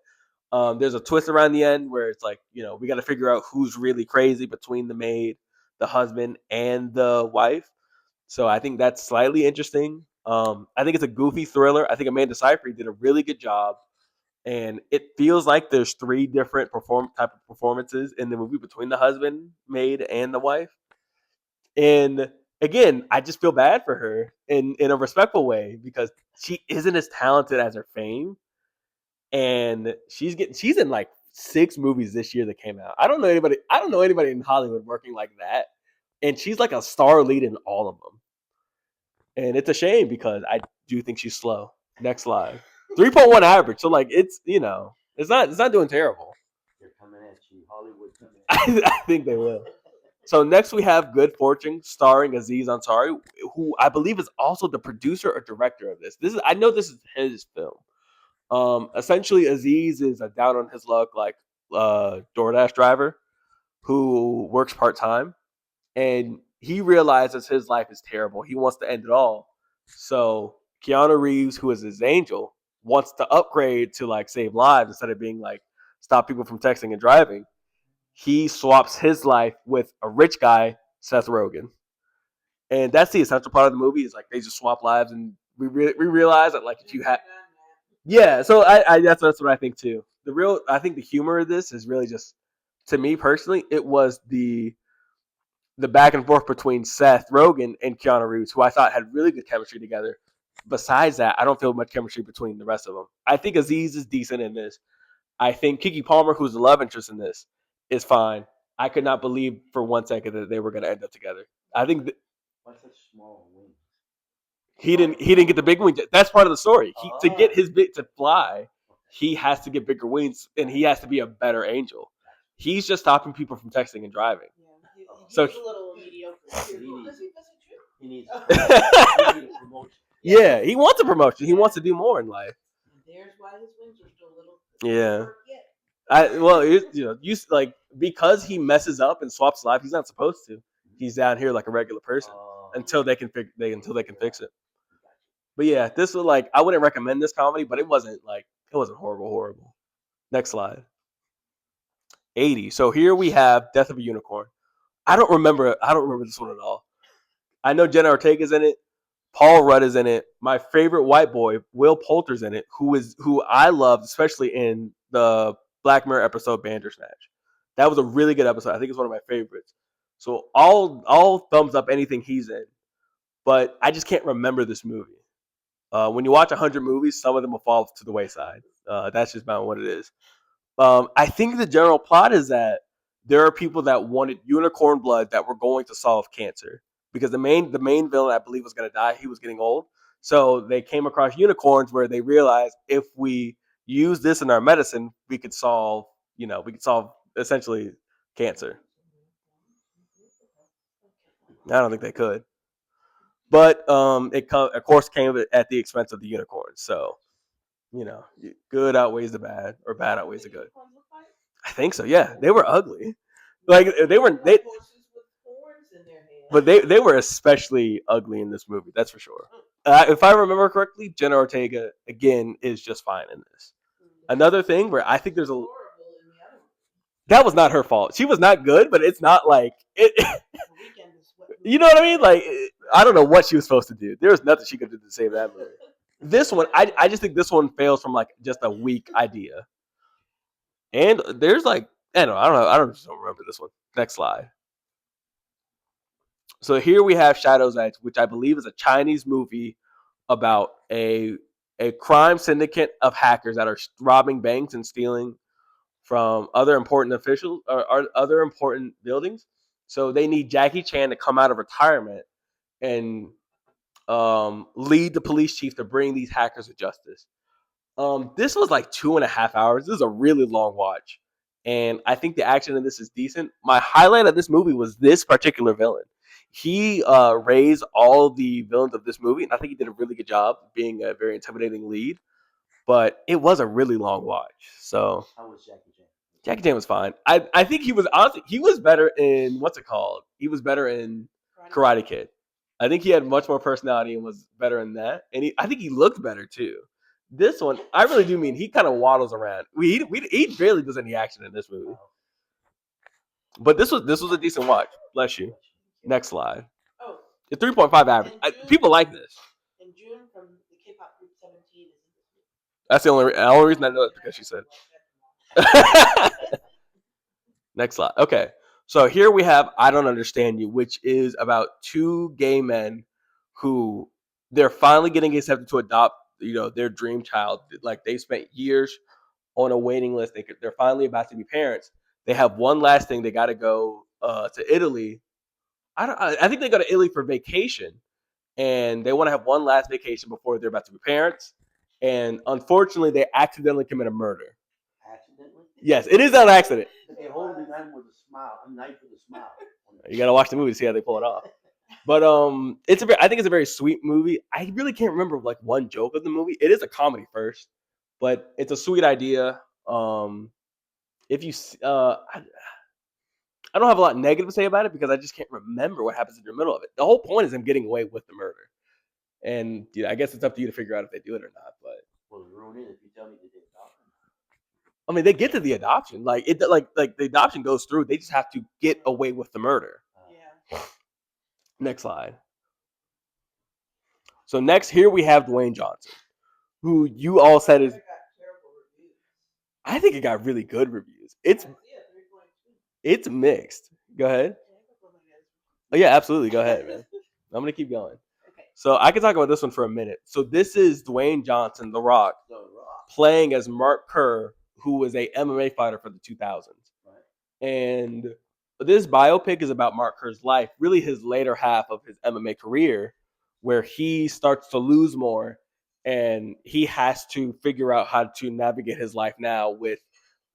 there's a twist around the end where it's like, we got to figure out who's really crazy between the maid, the husband, and the wife. So I think that's slightly interesting. I think it's a goofy thriller. I think Amanda Seyfried did a really good job, and it feels like there's 3 different type of performances in the movie between the husband, maid, and the wife. And again, I just feel bad for her in a respectful way because she isn't as talented as her fame, and she's in like 6 movies this year that came out. I don't know anybody in Hollywood working like that. And she's like a star lead in all of them. And it's a shame because I do think she's slow. Next slide. 3.1 average. So like it's not doing terrible. They're coming at you. Hollywood coming at you. I think they will. So next we have Good Fortune, starring Aziz Ansari, who I believe is also the producer or director of this. I know this is his film. Essentially Aziz is a down on his luck like DoorDash driver who works part-time. And he realizes his life is terrible. He wants to end it all. So Keanu Reeves, who is his angel, wants to upgrade to like save lives instead of being like stop people from texting and driving, he swaps his life with a rich guy, Seth Rogen. And that's the essential part of the movie is like they just swap lives, and we realize that like if you have so I that's what I think too. I think the humor of this is really just, to me personally, it was the back and forth between Seth Rogen and Keanu Reeves, who I thought had really good chemistry together. Besides that, I don't feel much chemistry between the rest of them. I think Aziz is decent in this. I think Keke Palmer, who's the love interest in this, is fine. I could not believe for 1 second that they were going to end up together. I think why such small wings? He didn't get the big wings. That's part of the story. To get his bit to fly, he has to get bigger wings, and he has to be a better angel. He's just stopping people from texting and driving. Yeah, he's a little mediocre. He needs a promotion. Yeah, he wants a promotion. He wants to do more in life. And there's why his wings are still little. Yeah. Because he messes up and swaps life, he's not supposed to. He's down here like a regular person until they can fix it. But yeah, this was like, I wouldn't recommend this comedy, but it wasn't horrible. Next slide. 80. So here we have Death of a Unicorn. I don't remember this one at all. I know Jenna Ortega's in it. Paul Rudd is in it. My favorite white boy, Will Poulter's in it, who I loved, especially in the Black Mirror episode Bandersnatch. That was a really good episode. I think it's one of my favorites. So all thumbs up anything he's in. But I just can't remember this movie. When you watch 100 movies, some of them will fall to the wayside. That's just about what it is. I think the general plot is that there are people that wanted unicorn blood that were going to solve cancer. Because the main villain, I believe, was going to die. He was getting old. So they came across unicorns where they realized if we use this in our medicine, we could solve essentially cancer. I don't think they could. But it of course came at the expense of the unicorns. So, good outweighs the bad, or bad outweighs the good. I think so. Yeah, they were ugly. Like they were especially ugly in this movie. That's for sure. If I remember correctly, Jenna Ortega again is just fine in this. Another thing where I think that was not her fault. She was not good, but it's not like it. You know what I mean? Like, I don't know what she was supposed to do. There was nothing she could do to save that movie. This one, I just think this one fails from like just a weak idea. And there's like, I don't know. I don't remember this one. Next slide. So here we have Shadow's Edge, which I believe is a Chinese movie about a crime syndicate of hackers that are robbing banks and stealing from other important officials or other important buildings. So they need Jackie Chan to come out of retirement and lead the police chief to bring these hackers to justice. This was like 2.5 hours. This is a really long watch. And I think the action in this is decent. My highlight of this movie was this particular villain. He raised all the villains of this movie, and I think he did a really good job being a very intimidating lead. But it was a really long watch. So how was Jackie Chan? Jackie Chan was fine. I think he was better in what's it called? He was better in Karate Kid. I think he had much more personality and was better in that. And I think he looked better too. This one, I really do mean he kind of waddles around. He barely does any action in this movie. But this was a decent watch. Bless you. Next slide. Oh, the 3.5 average. People like this. In June, from the K-pop group 17 is in this movie. That's the only reason I know it, because she said. Next slide. Okay. So here we have I Don't Understand You, which is about two gay men who they're finally getting accepted to adopt, their dream child. Like they spent years on a waiting list. They're finally about to be parents. They have one last thing. They got to go to Italy. I think they go to Italy for vacation, and they want to have one last vacation before they're about to be parents. And unfortunately, they accidentally commit a murder. Accidentally? Yes, it is an accident. They hold the knife with a smile. A knife with a smile. You gotta watch the movie to see how they pull it off. But I think it's a very sweet movie. I really can't remember like one joke of the movie. It is a comedy first, but it's a sweet idea. If you, I don't have a lot negative to say about it because I just can't remember what happens in the middle of it. The whole point is them getting away with the murder, and I guess it's up to you to figure out if they do it or not. But well, ruin it if you tell me they did it. I mean, they get to the adoption. Like the adoption goes through. They just have to get away with the murder. Yeah. Next slide. So next here we have Dwayne Johnson, who you all said is. I think it got really good reviews. It's mixed. Go ahead. Oh yeah, absolutely. Go ahead, man. I'm gonna keep going. Okay. So I can talk about this one for a minute. So this is Dwayne Johnson, The Rock, playing as Mark Kerr, who was a MMA fighter for the 2000s. Right. And this biopic is about Mark Kerr's life, really his later half of his MMA career, where he starts to lose more, and he has to figure out how to navigate his life now with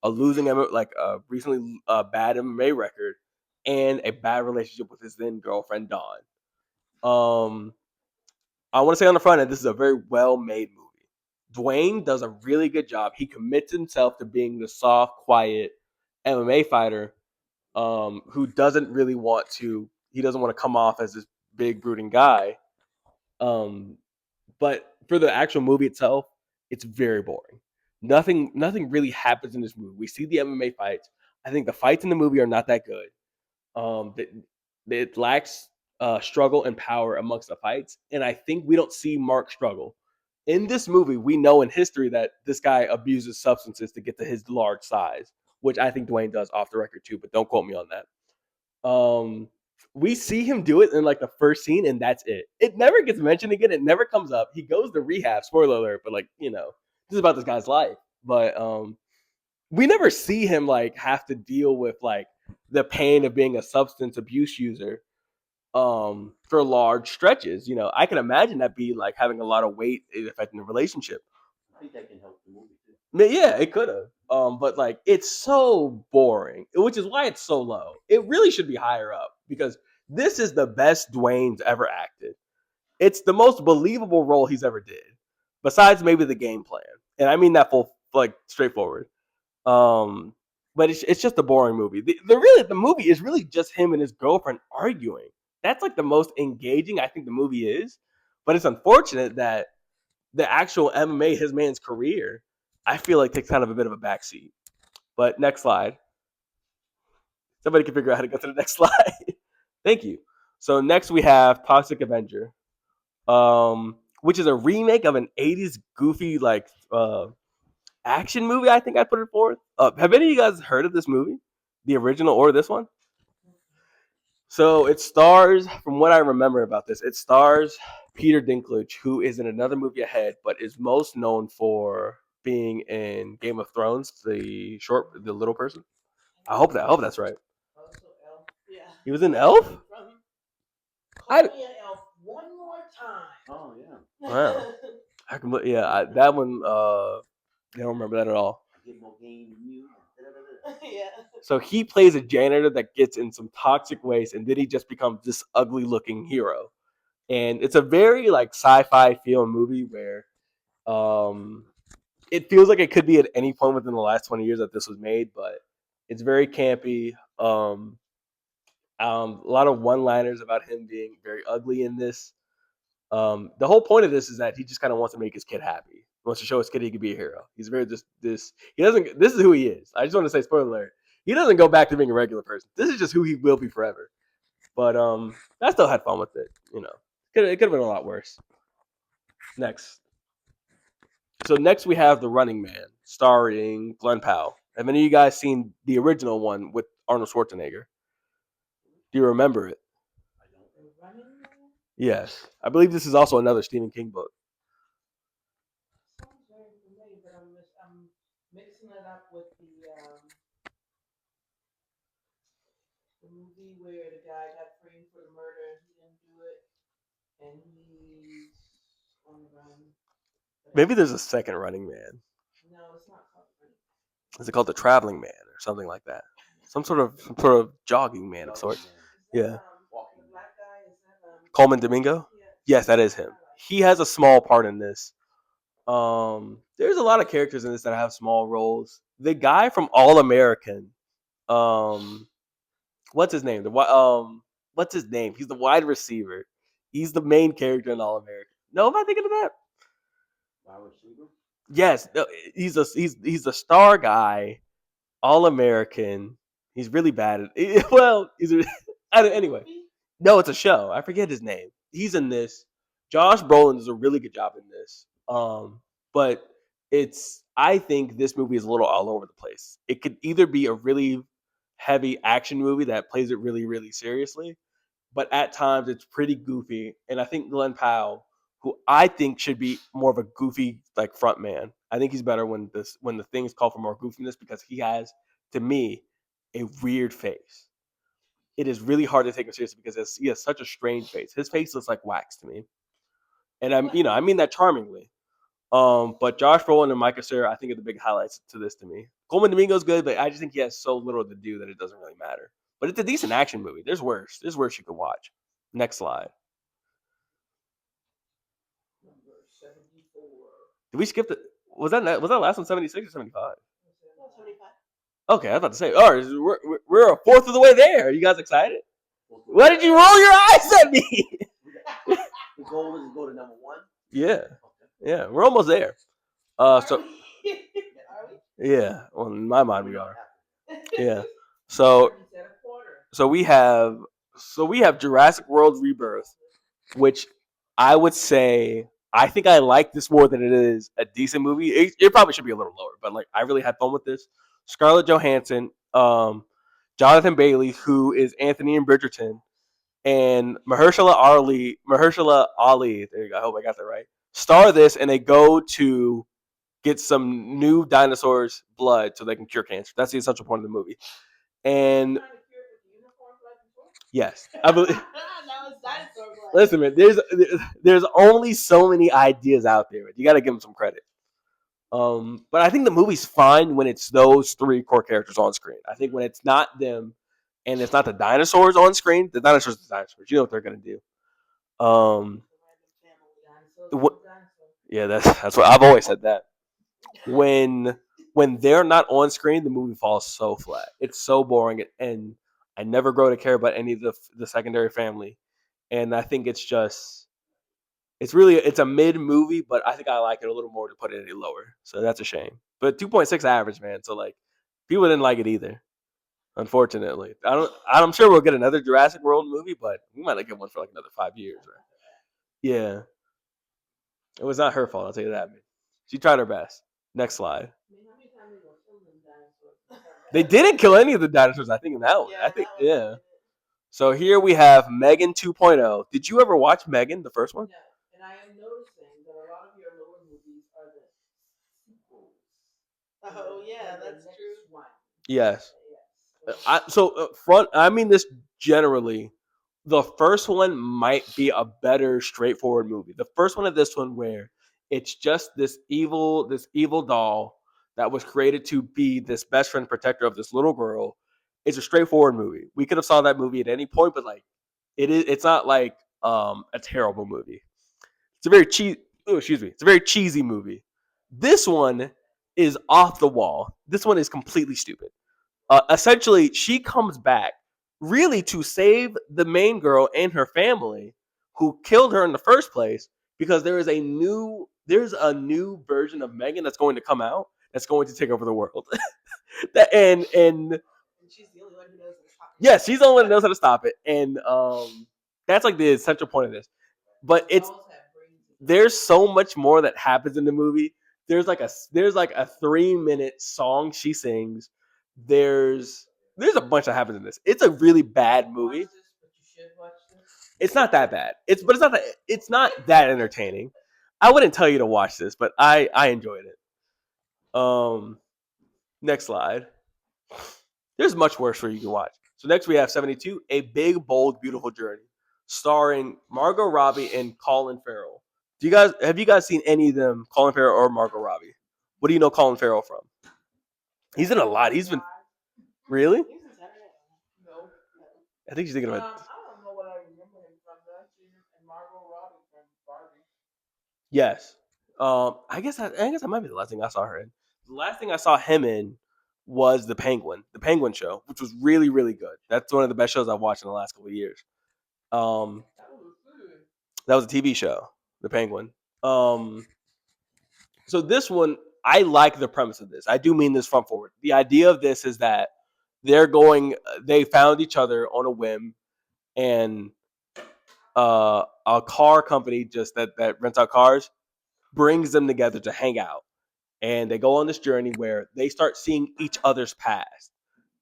a losing like a recently bad MMA record and a bad relationship with his then girlfriend Dawn. I want to say on the front end, this is a very well-made movie. Dwayne does a really good job. He commits himself to being the soft, quiet MMA fighter who doesn't really want to. He doesn't want to come off as this big, brooding guy. But for the actual movie itself, it's very boring. Nothing really happens in this movie. We see the MMA fights. I think the fights in the movie are not that good. It lacks struggle and power amongst the fights, and I think we don't see Mark struggle. In this movie, we know in history that this guy abuses substances to get to his large size, which I think Dwayne does off the record too, but don't quote me on that. We see him do it in like the first scene, and that's it. It never gets mentioned again. It never comes up. He goes to rehab. Spoiler alert, but this is about this guy's life. But we never see him like have to deal with like the pain of being a substance abuse user for large stretches. I can imagine that be like having a lot of weight affecting the relationship. I think that can help the movie too. Yeah, it could have. But like it's so boring, which is why it's so low. It really should be higher up because this is the best Dwayne's ever acted. It's the most believable role he's ever did, besides maybe the game plan. And I mean that full like straightforward. But it's just a boring movie. The movie is really just him and his girlfriend arguing. That's like the most engaging I think the movie is. But it's unfortunate that the actual MMA, his man's career, I feel like takes kind of a bit of a backseat. But next slide. Somebody can figure out how to go to the next slide. Thank you. So next we have Toxic Avenger, which is a remake of an 80s goofy like action movie. I think I put it forth. Have any of you guys heard of this movie? The original or this one? So it stars, from what I remember about this, it stars Peter Dinklage, who is in another movie ahead, but is most known for being in Game of Thrones, the little person. I hope that's right. Also, Elf. Yeah. He was in Elf? Call me an elf one more time. Oh yeah. Wow. That one. I don't remember that at all. Get more game than you. Yeah. So he plays a janitor that gets in some toxic waste, and then he just becomes this ugly-looking hero. And it's a very like sci-fi feel movie where, it feels like it could be at any point within the last 20 years that this was made, but it's very campy. A lot of one-liners about him being very ugly in this. The whole point of this is that he just kind of wants to make his kid happy. He wants to show his kid he can be a hero. He's very this. He doesn't. This is who he is. I just want to say, spoiler alert. He doesn't go back to being a regular person. This is just who he will be forever. But I still had fun with it. It could have been a lot worse. Next. So next we have The Running Man, starring Glenn Powell. Have any of you guys seen the original one with Arnold Schwarzenegger? Do you remember it? Yes. I believe this is also another Stephen King book. Sounds very familiar, but I'm mixing it up with the movie where the guy got framed for the murder and he didn't do it, and he's on the run. Maybe there's a second Running Man. No, it's not called Running Man. Is it called The Traveling Man or something like that? Some sort of jogging man of sorts. Yeah. The black guy, is that Coleman Domingo? Yeah. Yes, that is him. He has a small part in this. There's a lot of characters in this that have small roles. The guy from All American, what's his name? What's his name? He's the wide receiver. He's the main character in All American. No, am I thinking of that? Wide receiver? Yes, no, he's a star guy, all American. He's really bad at well. Anyway. No, it's a show. I forget his name. He's in this. Josh Brolin does a really good job in this. But it's I think this movie is a little all over the place. It could either be a really heavy action movie that plays it really, really seriously, but at times it's pretty goofy. And I think Glenn Powell, who I think should be more of a goofy like front man, I think he's better when the things call for more goofiness because he has, to me, a weird face. It is really hard to take him seriously because he has such a strange face. His face looks like wax to me, and I mean that charmingly. But Josh Brolin and Micah Cera, I think, are the big highlights to this to me. Coleman Domingo's good, but I just think he has so little to do that it doesn't really matter. But it's a decent action movie. There's worse. There's worse you could watch. Next slide. Number 74. Did we skip the? Was that last one 76 or 75? 75. Okay, I was about to say. All right, we're a fourth of the way there. Are you guys excited? Why did you roll your eyes at me? The goal is to go to number 1. Yeah, yeah, we're almost there. So Are we? yeah, well, in my mind we are. Yeah. So we have Jurassic World Rebirth, which I would say I think I like this more than it is a decent movie. It probably should be a little lower, but like I really had fun with this. Scarlett Johansson, Jonathan Bailey, who is Anthony in Bridgerton, and Mahershala Ali. There you go. I hope I got that right. Star this, and they go to get some new dinosaurs' blood so they can cure cancer. That's the essential point of the movie. And yes, I believe. Listen, man. There's only so many ideas out there. You got to give them some credit. But I think the movie's fine when it's those 3 core characters on screen. I think when it's not them and it's not the dinosaurs on screen, the dinosaurs are the dinosaurs. You know what they're gonna do. Yeah, that's what I've always said that. When they're not on screen, the movie falls so flat. It's so boring, and I never grow to care about any of the secondary family. And I think it's a mid movie, but I think I like it a little more to put it any lower. So that's a shame. But 2.6 average, man. So like people didn't like it either. Unfortunately, I'm sure we'll get another Jurassic World movie, but we might not get one for like another 5 years. Right? Yeah, it was not her fault. I'll tell you that. Man. She tried her best. Next slide. They didn't kill any of the dinosaurs. I think in that one. I think yeah. So here we have Megan 2.0. Did you ever watch Megan, the first one? Yeah, and I am noticing that a lot of your lower movies are the sequels. Oh yeah, that's true. Yes. I mean this generally. The first one might be a better straightforward movie. The first one of this one where it's just this evil doll that was created to be this best friend protector of this little girl. It's a straightforward movie. We could have saw that movie at any point, but like it's not like a terrible movie. It's a very it's a very cheesy movie. This one is off the wall. This one is completely stupid. Essentially, she comes back really to save the main girl and her family who killed her in the first place because there's a new version of Megan that's going to come out that's going to take over the world. and she's the only one who knows how to stop it. Yes, she's the only one who knows how to stop it. And that's like the essential point of this. But there's so much more that happens in the movie. There's like a 3-minute song she sings. There's a bunch that happens in this. It's a really bad movie. It's not that bad. It's not that entertaining. I wouldn't tell you to watch this, but I enjoyed it. Next slide. There's much worse for you to watch. So next we have 72, A Big Bold Beautiful Journey, starring Margot Robbie and Colin Farrell. Have you guys seen any of them, Colin Farrell or Margot Robbie? What do you know Colin Farrell from? He's in a lot. He's been really. No. I think she's thinking about. I don't know what I remember him from. And Margot Robbie from Barbie. Yes. I guess that might be the last thing I saw her in. The last thing I saw him in was The Penguin Show, which was really, really good. That's one of the best shows I've watched in the last couple of years. That was a TV show, The Penguin. So this one, I like the premise of this. I do mean this front forward. The idea of this is that they found each other on a whim, and a car company just that rents out cars brings them together to hang out, and they go on this journey where they start seeing each other's past,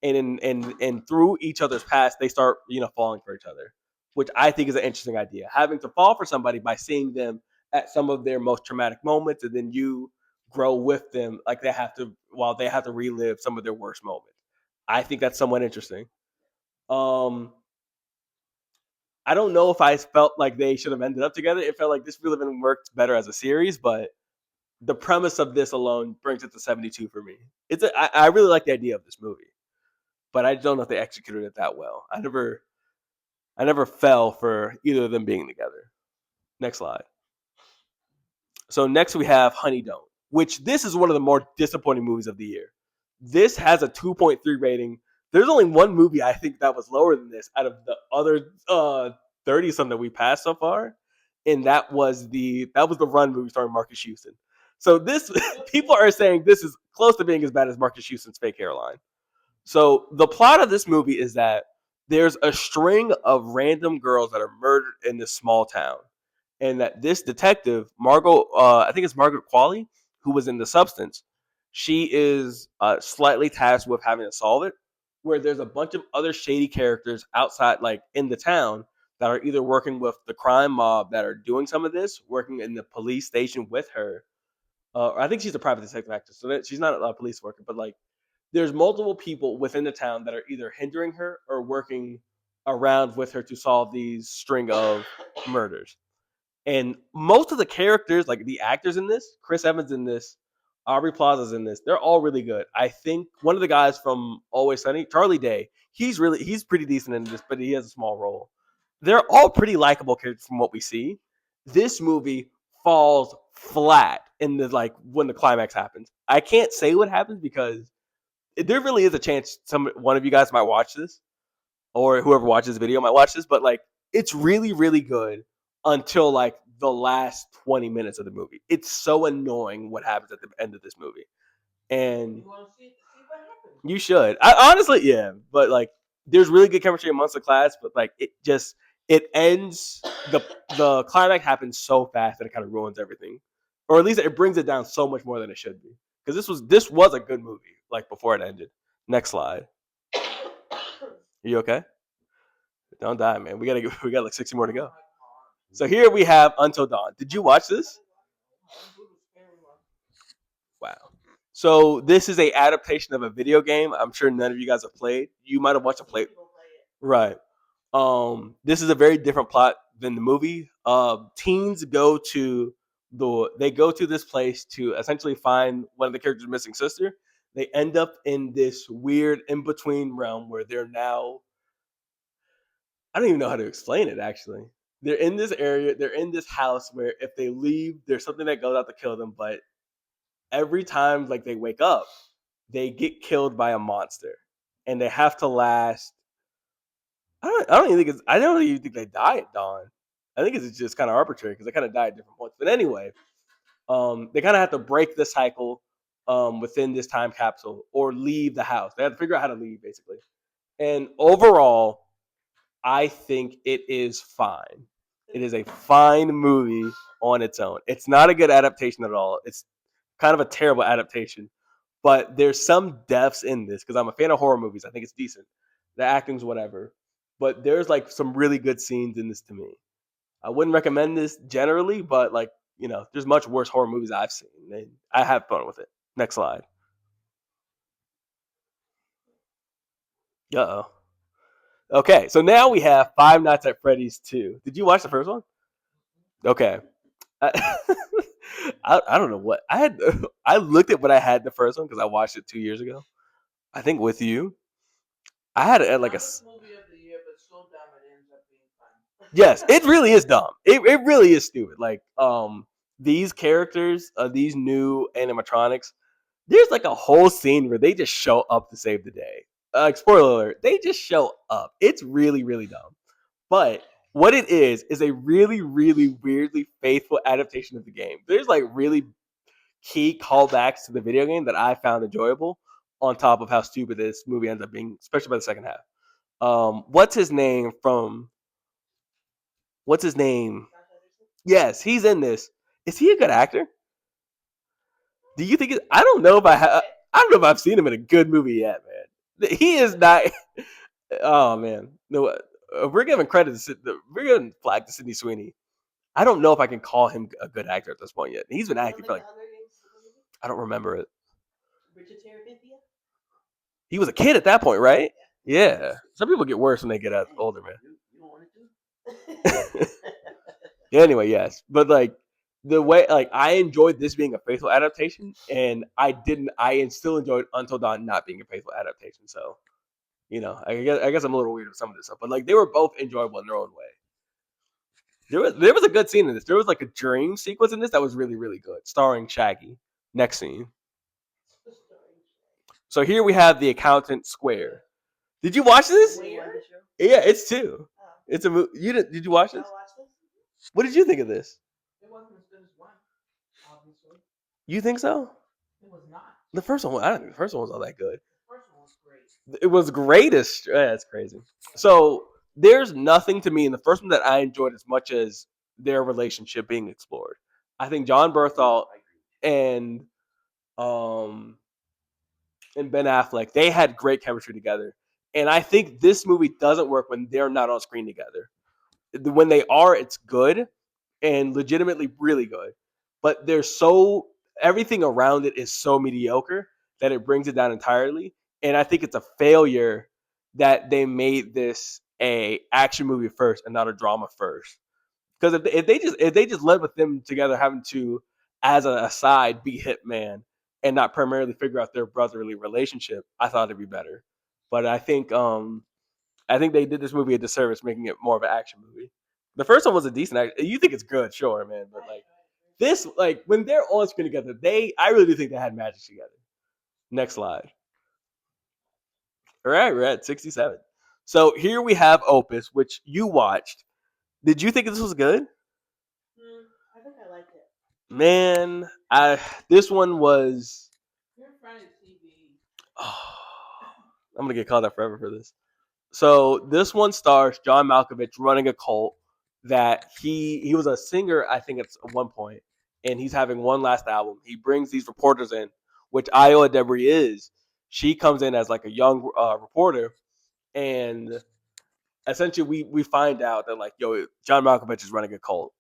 and through each other's past, they start falling for each other, which I think is an interesting idea. Having to fall for somebody by seeing them at some of their most traumatic moments, and then you grow with them, like they have to relive some of their worst moments. I think that's somewhat interesting. Um, I don't know if I felt like they should have ended up together. It felt like this really been worked better as a series, but the premise of this alone brings it to 72 for me. I really like the idea of this movie, but I don't know if they executed it that well. I never fell for either of them being together. Next slide. So next we have Honey Don't, which this is one of the more disappointing movies of the year. This has a 2.3 rating. There's only one movie I think that was lower than this out of the other 30 something that we passed so far, and that was the Run movie starring Marcus Houston. So this people are saying this is close to being as bad as Marcus Houston's Fake Hairline. So the plot of this movie is that there's a string of random girls that are murdered in this small town, and that this detective, I think it's Margaret Qualley, who was in The Substance, she is slightly tasked with having to solve it. Where there's a bunch of other shady characters outside, like in the town, that are either working with the crime mob that are doing some of this, working in the police station with her. I think she's a private detective actress, so she's not a police worker, but like there's multiple people within the town that are either hindering her or working around with her to solve these string of murders. And most of the characters, like the actors in this, Chris Evans in this, Aubrey Plaza's in this, they're all really good. I think one of the guys from Always Sunny, Charlie Day, he's pretty decent in this, but he has a small role. They're all pretty likable characters from what we see. This movie falls flat in the when the climax happens. I can't say what happens because there really is a chance one of you guys might watch this, or whoever watches the video might watch this, but like it's really, really good until like the last 20 minutes of the movie. It's so annoying what happens at the end of this movie. And You want to see what happens? you should. I honestly, yeah. But like there's really good chemistry amongst the class, but like it ends the climax happens so fast that it kind of ruins everything. Or at least it brings it down so much more than it should be. Because this was a good movie, like before it ended. Next slide. Are you okay? Don't die, man. We got like 60 more to go. So here we have Until Dawn. Did you watch this? Wow. So this is a adaptation of a video game. I'm sure none of you guys have played. You might have watched a play. Right. This is a very different plot than the movie. Teens go to this place to essentially find one of the characters' missing sister. They end up in this weird in-between realm where they're now, I don't even know how to explain it actually. They're in this area, they're in this house where if they leave, there's something that goes out to kill them, but every time like they wake up, they get killed by a monster. And they have to last I don't even think they die at dawn. I think it's just kind of arbitrary because they kind of die at different points. But anyway, they kind of have to break the cycle within this time capsule or leave the house. They have to figure out how to leave, basically. And overall, I think it is fine. It is a fine movie on its own. It's not a good adaptation at all. It's kind of a terrible adaptation. But there's some depths in this because I'm a fan of horror movies. I think it's decent. The acting's whatever. But there's like some really good scenes in this to me. I wouldn't recommend this generally, but like, there's much worse horror movies I've seen. And I have fun with it. Next slide. Uh-oh. Okay, so now we have Five Nights at Freddy's 2. Did you watch the first one? Okay. I don't know what I had. I looked at what I had the first one because I watched it 2 years ago. I think with you, I had it at like a movie of the year, but so dumb it ends up being fun. Yes, it really is dumb. It really is stupid. Like these characters, these new animatronics, there's like a whole scene where they just show up to save the day. Spoiler alert, they just show up. It's really, really dumb. But what it is a really, really weirdly faithful adaptation of the game. There's like really key callbacks to the video game that I found enjoyable. On top of how stupid this movie ends up being, especially by the second half. What's his name? Yes, he's in this. Is he a good actor? Do you think? I don't know if I don't know if I've seen him in a good movie yet, man. He is not. Oh man, no. We're giving credit to we're giving flag to Sydney Sweeney. I don't know if I can call him a good actor at this point yet. He's been acting for like I don't remember it. Richard Terabithia? He was a kid at that point, right? Yeah. Some people get worse when they get older, man. You don't want to do? Anyway, yes, but like the way, like I enjoyed this being a faithful adaptation, and I still enjoyed Until Dawn not being a faithful adaptation. So, I guess I'm a little weird with some of this stuff, but like they were both enjoyable in their own way. There was a good scene in this. There was like a dream sequence in this that was really, really good, starring Shaggy. Next scene. So here we have The Accountant Square. Did you watch this? Weird. Yeah, it's 2. Oh. It's a movie. Did you watch I this? watched this. What did you think of this? It wasn't as good as one, obviously. You think so? It was not. The first one, I don't think the first one was all that good. The first one was great. It was greatest. Yeah, that's crazy. So there's nothing to me in the first one that I enjoyed as much as their relationship being explored. I think John Berthal and Ben Affleck, they had great chemistry together. And I think this movie doesn't work when they're not on screen together. When they are, it's good and legitimately really good. But everything around it is so mediocre that it brings it down entirely. And I think it's a failure that they made this a action movie first and not a drama first. Because if they just led with them together having to, as an aside, be Hitman and not primarily figure out their brotherly relationship, I thought it'd be better. But I think they did this movie a disservice, making it more of an action movie. The first one was a decent action. You think it's good, sure, man, but like this, like when they're on screen together, I really do think they had magic together. Next slide. All right, we're at 67. So here we have Opus, which you watched. Did you think this was good? I think I liked it. Man, this one was. You're in front of TV. I'm gonna get called out forever for this. So this one stars John Malkovich running a cult that he was a singer, I think at one point, and he's having one last album. He brings these reporters in, which Iowa Debris is. She comes in as like a young reporter, and essentially we find out that like, John Malkovich is running a cult.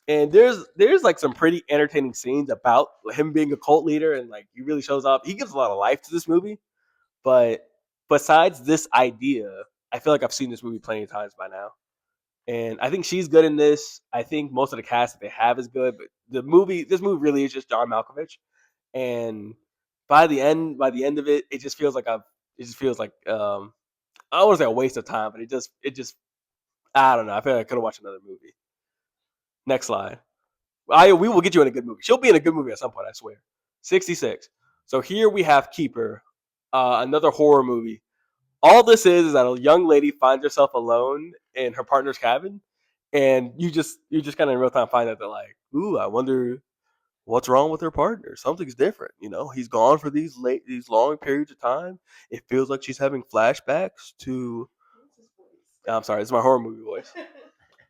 And there's like some pretty entertaining scenes about him being a cult leader, and like he really shows up. He gives a lot of life to this movie. But besides this idea, I feel like I've seen this movie plenty of times by now. And I think she's good in this. I think most of the cast that they have is good, but this movie really is just John Malkovich. And by the end of it, it just feels like I don't want to say a waste of time, but it just I don't know. I feel like I could have watched another movie. Next slide. We will get you in a good movie. She'll be in a good movie at some point, I swear. 66. So here we have Keeper, another horror movie. All this is that a young lady finds herself alone in her partner's cabin, and you just kind of in real time find out that like, ooh, I wonder what's wrong with her partner. Something's different. He's gone for these long periods of time. It feels like she's having flashbacks to. I'm sorry, it's my horror movie voice.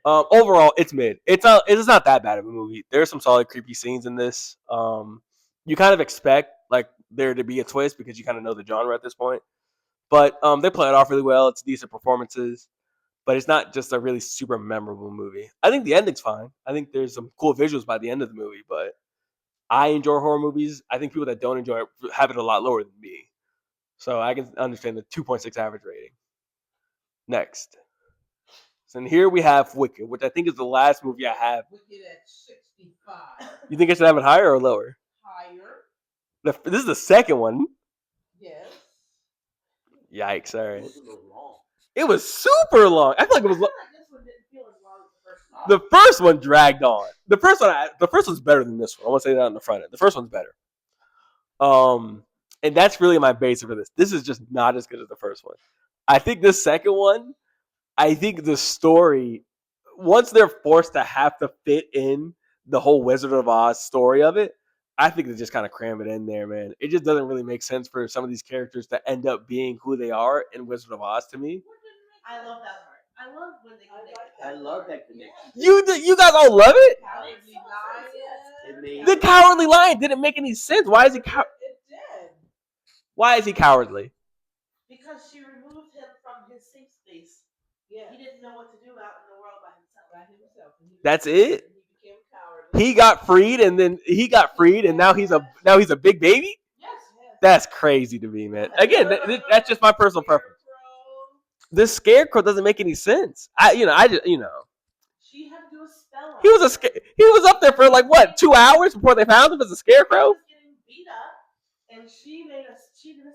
Overall, it's mid. It's not that bad of a movie. There's some solid creepy scenes in this. You kind of expect like there to be a twist because you kind of know the genre at this point. But they play it off really well. It's decent performances, but it's not just a really super memorable movie. I think the ending's fine. I think there's some cool visuals by the end of the movie, but I enjoy horror movies. I think people that don't enjoy it have it a lot lower than me. So I can understand the 2.6 average rating. Next. And here we have Wicked, which I think is the last movie I have. Wicked at 65. You think I should have it higher or lower? Higher. This is the second one. Yes. Yikes! All right. It was a little long. It was super long. I feel like it was. This one didn't feel as long as the first one. The first one dragged on. The first one's better than this one. I want to say that on the front end. The first one's better. And that's really my basis for this. This is just not as good as the first one. I think the second one, I think the story, once they're forced to have to fit in the whole Wizard of Oz story of it, I think they just kind of cram it in there, man. It just doesn't really make sense for some of these characters to end up being who they are in Wizard of Oz to me. I love that part. I love when they connect. I love that connection. You guys all love it? Cowardly Lion. It made The Cowardly Lion didn't make any sense. Why is he It did. Why is he cowardly? Because she removed him from his safe space. Yeah. He didn't know what to do out in the world by himself. That's it? And he became cowardly. He got freed and now he's a big baby? Yes. That's crazy to me, man. Again, that's just my personal preference. This Scarecrow doesn't make any sense. She had to do a spell. He was up there for like what, 2 hours before they found him as a Scarecrow? He was getting beat up, and she did a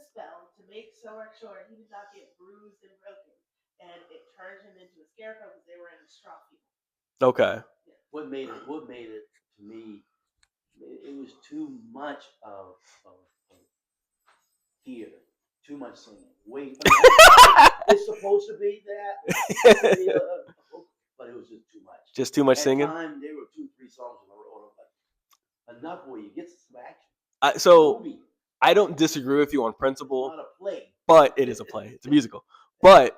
spell to make sure he did not get bruised and broken, and it turned him into a Scarecrow because they were in a straw field. Okay. what made it to me. It was too much of theater, too much singing. Wait, it's supposed to be that, but it was just too much. Just too much singing. At time, there were 2-3 songs in a row. Like, enough where you get some action. So I don't disagree with you on principle. Not a play, but it is a play. It's a musical. But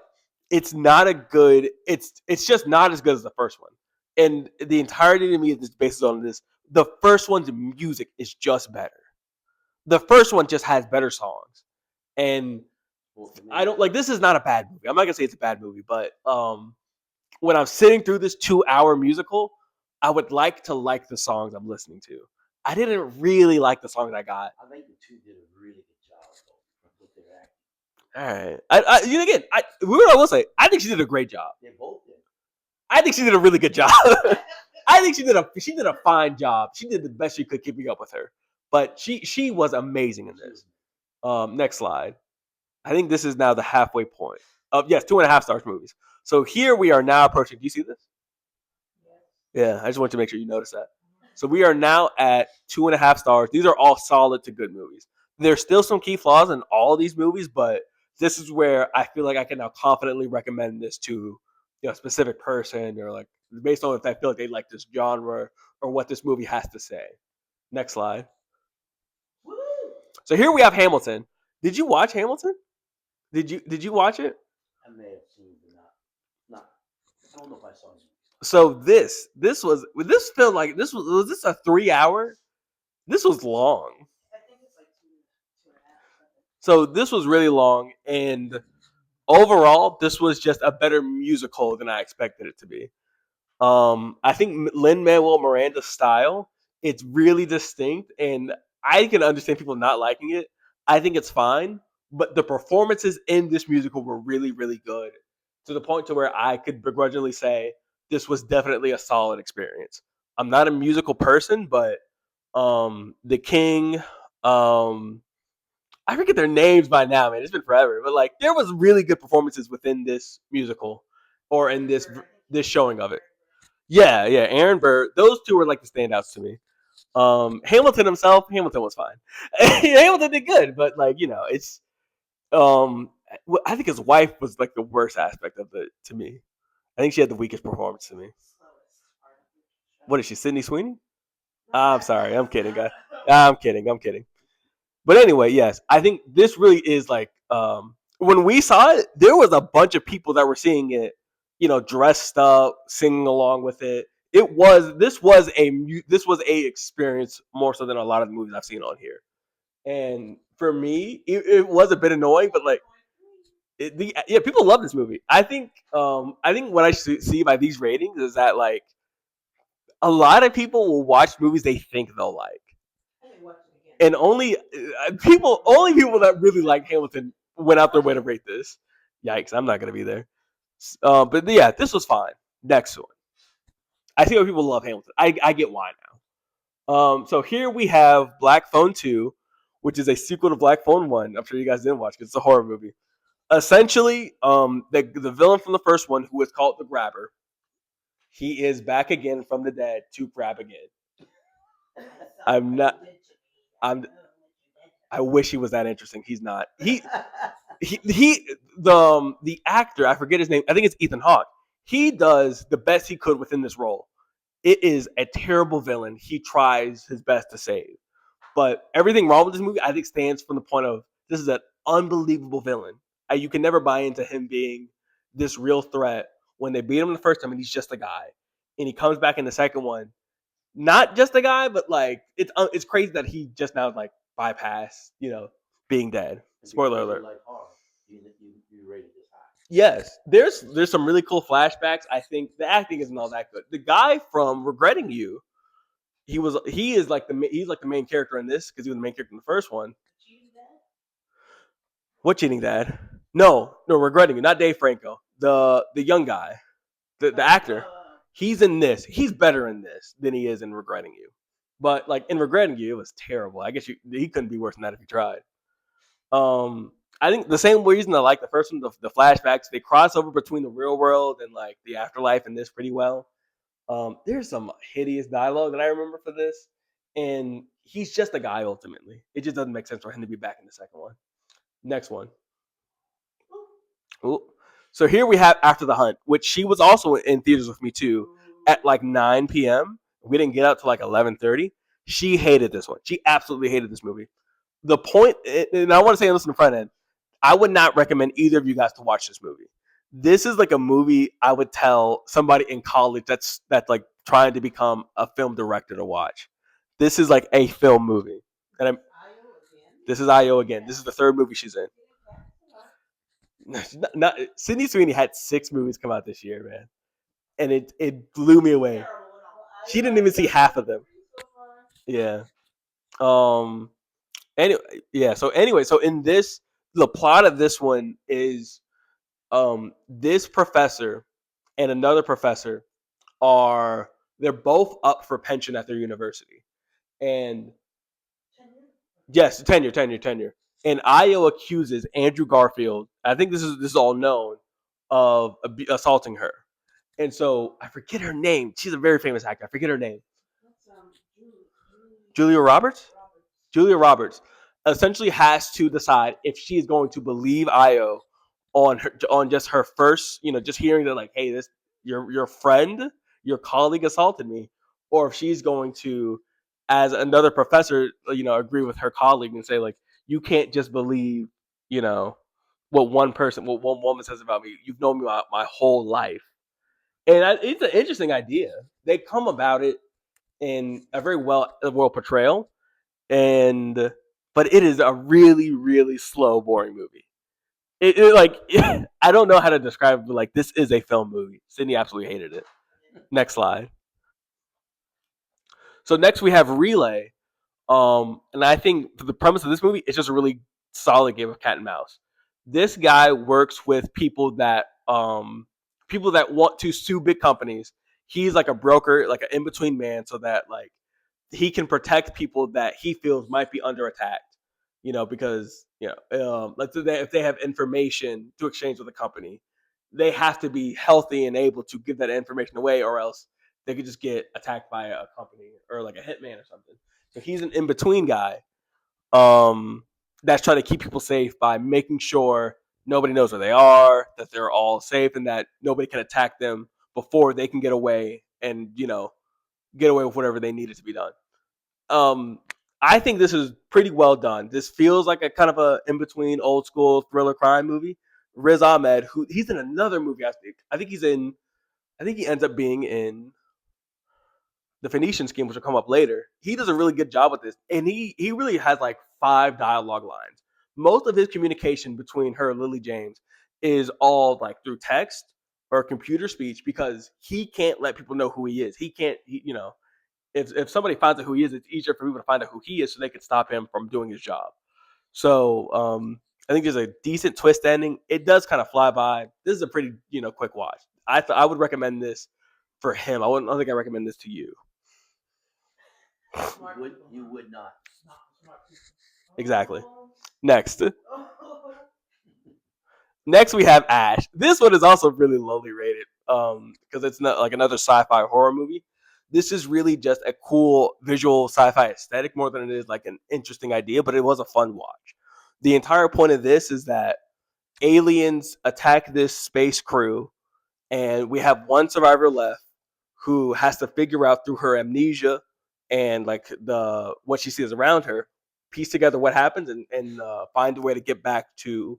it's not a good. It's just not as good as the first one. And the entirety of me is based on this. The first one's music is just better. The first one just has better songs. And I don't like. This is not a bad movie. I'm not gonna say it's a bad movie, but when I'm sitting through this 2-hour musical, I would like to like the songs I'm listening to. I didn't really like the songs I got. I think the two did a really good job with their acting. All right. I will say, I think she did a great job. They both did. I think she did a really good job. I think she did a fine job. She did the best she could keeping up with her. But she was amazing in this. Next slide. I think this is now the halfway point. Yes, 2.5 stars movies. So here we are now approaching. Do you see this? Yeah, I just want to make sure you notice that. So we are now at 2.5 stars. These are all solid to good movies. There's still some key flaws in all of these movies, but this is where I feel like I can now confidently recommend this to a specific person, or like based on if I feel like they like this genre or what this movie has to say. Next slide. Woo! So here we have Hamilton. Did you watch Hamilton? Did you watch it? I may have seen it, not. I don't know if I saw it. So this felt like was this a 3 hour? This was long. I think it's like 2.5. So this was really long, and overall, this was just a better musical than I expected it to be. I think Lin-Manuel Miranda's style, it's really distinct, and I can understand people not liking it. I think it's fine, but the performances in this musical were really, really good, to the point to where I could begrudgingly say this was definitely a solid experience. I'm not a musical person, but The King, I forget their names by now, man. It's been forever, but like there was really good performances within this musical or in this showing of it. Yeah, Aaron Burr. Those two were like the standouts to me. Hamilton himself, Hamilton was fine. Hamilton did good, but like it's. I think his wife was like the worst aspect of it to me. I think she had the weakest performance to me. What is she, Sydney Sweeney? I'm sorry, I'm kidding, guys. I'm kidding. But anyway, yes, I think this really is like when we saw it, there was a bunch of people that were seeing it, dressed up, singing along with it. This was a experience more so than a lot of the movies I've seen on here. And for me, it was a bit annoying, but like, people love this movie. I think what I see by these ratings is that like a lot of people will watch movies they think they'll like. And only people that really like Hamilton went out their way to rate this. Yikes! I'm not gonna be there. But yeah, this was fine. Next one. I see why people love Hamilton. I get why now. So here we have Black Phone 2, which is a sequel to Black Phone 1. I'm sure you guys didn't watch because it's a horror movie. Essentially, the villain from the first one, who is called the Grabber, he is back again from the dead to grab again. I wish he was that interesting. He's not. The actor, I forget his name. I think it's Ethan Hawke. He does the best he could within this role. It is a terrible villain he tries his best to save. But everything wrong with this movie, I think, stands from the point of this is an unbelievable villain. You can never buy into him being this real threat when they beat him the first time and he's just a guy, and he comes back in the second one, not just a guy, but like it's crazy that he just now like bypassed, being dead. Spoiler alert. Like, you rated this high. Yes, there's some really cool flashbacks. I think the acting isn't all that good. The guy from Regretting You, he's like the main character in this because he was the main character in the first one. What Cheating Dad? No, Regretting You, not Dave Franco. The young guy, the actor. He's in this. He's better in this than he is in Regretting You. But like in Regretting You, it was terrible. I guess he couldn't be worse than that if he tried. I think the same reason I like the first one, the flashbacks, they cross over between the real world and like the afterlife in this pretty well. There's some hideous dialogue that I remember for this, and he's just a guy ultimately. It just doesn't make sense for him to be back in the second one. Next one. Ooh. So here we have After the Hunt, which she was also in theaters with me too at like 9 p.m. We didn't get out till like 11:30. She hated this one. She absolutely hated this movie. The point, and I want to say this in the front end, I would not recommend either of you guys to watch this movie. This is like a movie I would tell somebody in college that's like trying to become a film director to watch. This is like a film movie. And this is Io again. This is the third movie she's in. Sydney Sweeney had 6 movies come out this year, man, and it blew me away. She didn't even see half of them. Yeah. Anyway, yeah. So in this, the plot of this one is, this professor and another professor they're both up for pension at their university, and yes, tenure. And Io accuses Andrew Garfield. I think this is all known, of assaulting her. And so I forget her name. She's a very famous actor. I forget her name. Julia Roberts. Julia Roberts essentially has to decide if she is going to believe Io on just her first, just hearing that like, hey, this your friend, your colleague assaulted me, or if she's going to, as another professor, agree with her colleague and say like, you can't just believe, what one woman says about me. You've known me my whole life. And it's an interesting idea. They come about it in a very well portrayal, but it is a really, really slow, boring movie. I don't know how to describe it, but like, this is a film movie. Sydney absolutely hated it. Next slide. So next we have Relay. And I think the premise of this movie is just a really solid game of cat and mouse. This guy works with people that want to sue big companies. He's like a broker, like an in-between man, so that like he can protect people that he feels might be under attack. Because let's say if they have information to exchange with a company, they have to be healthy and able to give that information away, or else they could just get attacked by a company or like a hitman or something. So he's an in-between guy, that's trying to keep people safe by making sure nobody knows where they are, that they're all safe, and that nobody can attack them before they can get away and, get away with whatever they needed to be done. I think this is pretty well done. This feels like a kind of a in-between old school thriller crime movie. Riz Ahmed, he's in another movie, I think he ends up being in The Phoenician Scheme, which will come up later. He does a really good job with this, and he really has like 5 dialogue lines. Most of his communication between her and Lily James is all like through text or computer speech, because he can't let people know who he is. He can't, if somebody finds out who he is, it's easier for people to find out who he is so they can stop him from doing his job. So I think there's a decent twist ending. It does kind of fly by. This is a pretty, quick watch. I would recommend this for him. I don't think I recommend this to you. You would not. Exactly. Next we have Ash. This one is also really lowly rated, because it's not like another sci-fi horror movie. This is really just a cool visual sci-fi aesthetic more than it is like an interesting idea, but it was a fun watch. The entire point of this is that aliens attack this space crew, and we have one survivor left who has to figure out through her amnesia and like the what she sees around her, piece together what happens, and find a way to get back to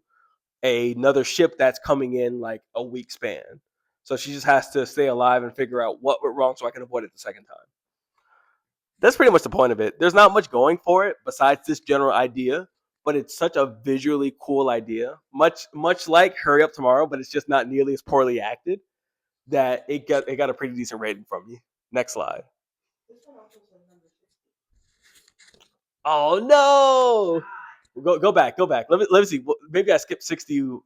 another ship that's coming in like a week span. So she just has to stay alive and figure out what went wrong so I can avoid it the second time. That's pretty much the point of it. There's not much going for it besides this general idea, but it's such a visually cool idea. Much like Hurry Up Tomorrow, but it's just not nearly as poorly acted that it got a pretty decent rating from me. Next slide. Oh no! Go back. Let me see. Maybe I skipped 60. 61,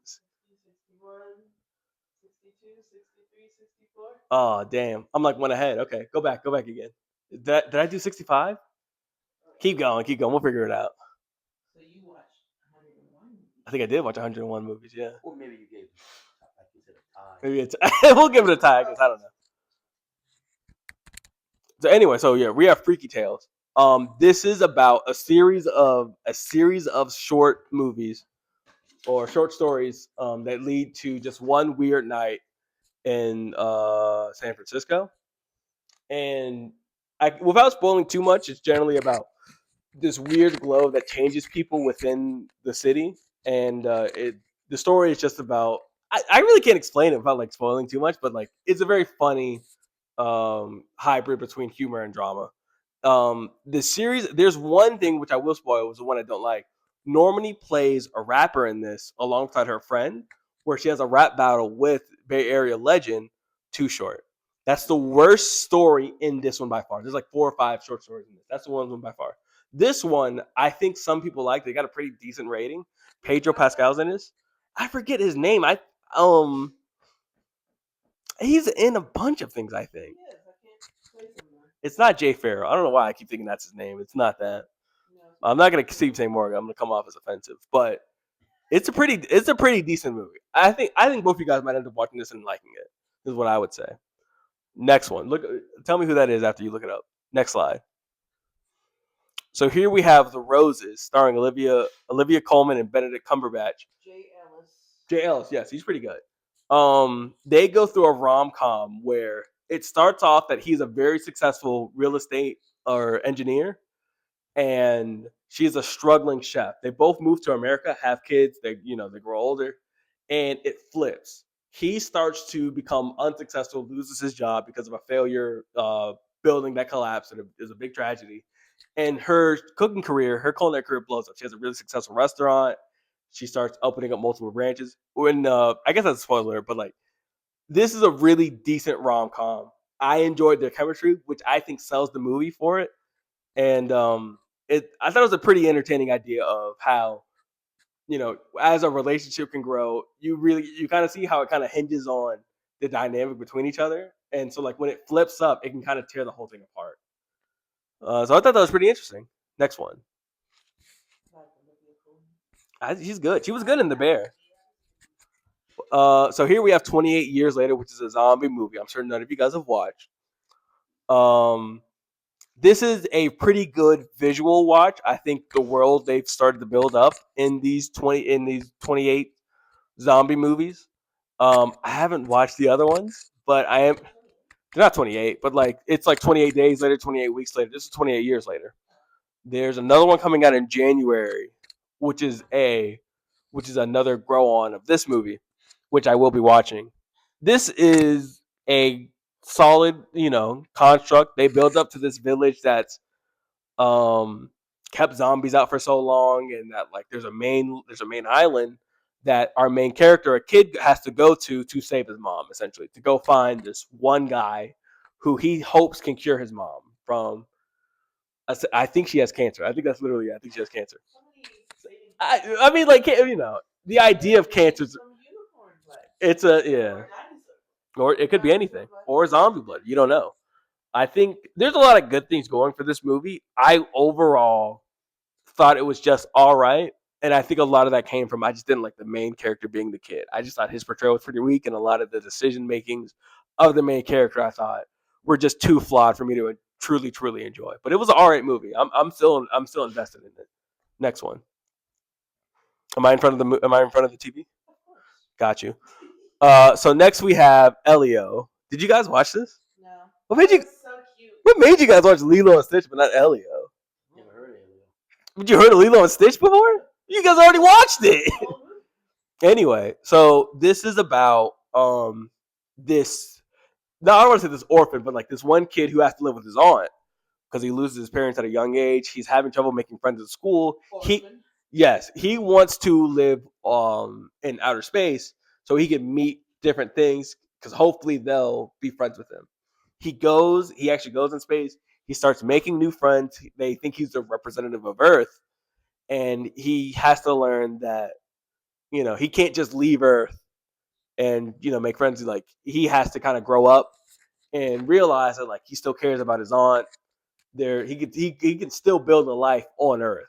62, 63, 64. Oh damn! I'm like one ahead. Okay, go back again. Did I do 65? Keep going. We'll figure it out. So you watched 101? I think I did watch 101 movies. Yeah. Or maybe you gave, like you said, a tie. Maybe it's we'll give it a tie because I don't know. So anyway, so yeah, we have Freaky Tales. This is about a series of short movies or short stories that lead to just one weird night in San Francisco. And without spoiling too much, it's generally about this weird glow that changes people within the city, and the story is just about. I really can't explain it without like spoiling too much, but like it's a very funny hybrid between humor and drama. The series, there's one thing which I will spoil, was the one I don't like. Normani plays a rapper in this alongside her friend, where she has a rap battle with Bay Area legend Too Short. That's the worst story in this one by far. There's like 4 or 5 short stories in this. That's the one by far. This one, I think some people like. They got a pretty decent rating. Pedro Pascal's in this. I forget his name. He's in a bunch of things, I think. Yes, I can't place him there. It's not Jay Farrow. I don't know why I keep thinking that's his name. It's not that. No. I'm not gonna keep saying Morgan. I'm gonna come off as offensive, but it's a pretty decent movie. I think both of you guys might end up watching this and liking it. This is what I would say. Next one. Tell me who that is after you look it up. Next slide. So here we have The Roses, starring Olivia Colman and Benedict Cumberbatch. Jay Ellis, yes, he's pretty good. They go through a rom-com where it starts off that he's a very successful real estate or engineer, and she's a struggling chef. They both move to America, have kids, they grow older, and it flips. He starts to become unsuccessful, loses his job because of a failure building that collapsed, and it is a big tragedy. And her culinary career blows up. She has a really successful restaurant. She starts opening up multiple branches. When I guess that's a spoiler, but like this is a really decent rom-com. I enjoyed their chemistry, which I think sells the movie for it. And I thought it was a pretty entertaining idea of how, as a relationship can grow, you kind of see how it kind of hinges on the dynamic between each other. And so like when it flips up, it can kind of tear the whole thing apart. So I thought that was pretty interesting. Next one. She's good. She was good in The Bear. So here we have 28 Years Later, which is a zombie movie. I'm sure none of you guys have watched. This is a pretty good visual watch. I think the world they've started to build up in these 28 zombie movies. I haven't watched the other ones, but I am. They're not 28, but like it's like 28 days later, 28 weeks later. This is 28 years later. There's another one coming out in January, which is another grow on of this movie, which I will be watching. This is a solid, construct. They build up to this village that's kept zombies out for so long, and that like there's a main island that our main character, a kid, has to go to save his mom, essentially, to go find this one guy who he hopes can cure his mom from. I think she has cancer. I think that's literally. I think she has cancer. I mean, like, the idea of cancer. It's or it could be anything, or zombie blood. You don't know. I think there's a lot of good things going for this movie. I overall thought it was just all right. And I think a lot of that came from I just didn't like the main character being the kid. I just thought his portrayal was pretty weak, and a lot of the decision makings of the main character I thought were just too flawed for me to truly, truly enjoy. But it was an all right movie. I'm still invested in it. Next one. Am I in front of the TV? Got you. So next we have Elio. Did you guys watch this? No. What made you? So cute. What made you guys watch Lilo and Stitch but not Elio? Never heard of Elio. But you heard of Lilo and Stitch before? You guys already watched it. Anyway, so this is about this. No, I don't want to say this orphan, but like this one kid who has to live with his aunt because he loses his parents at a young age. He's having trouble making friends at school. He wants to live in outer space so he can meet different things because hopefully they'll be friends with him. He actually goes in space. He starts making new friends. They think he's the representative of Earth, and he has to learn that he can't just leave Earth and make friends. Like he has to kind of grow up and realize that like he still cares about his aunt. He can still build a life on Earth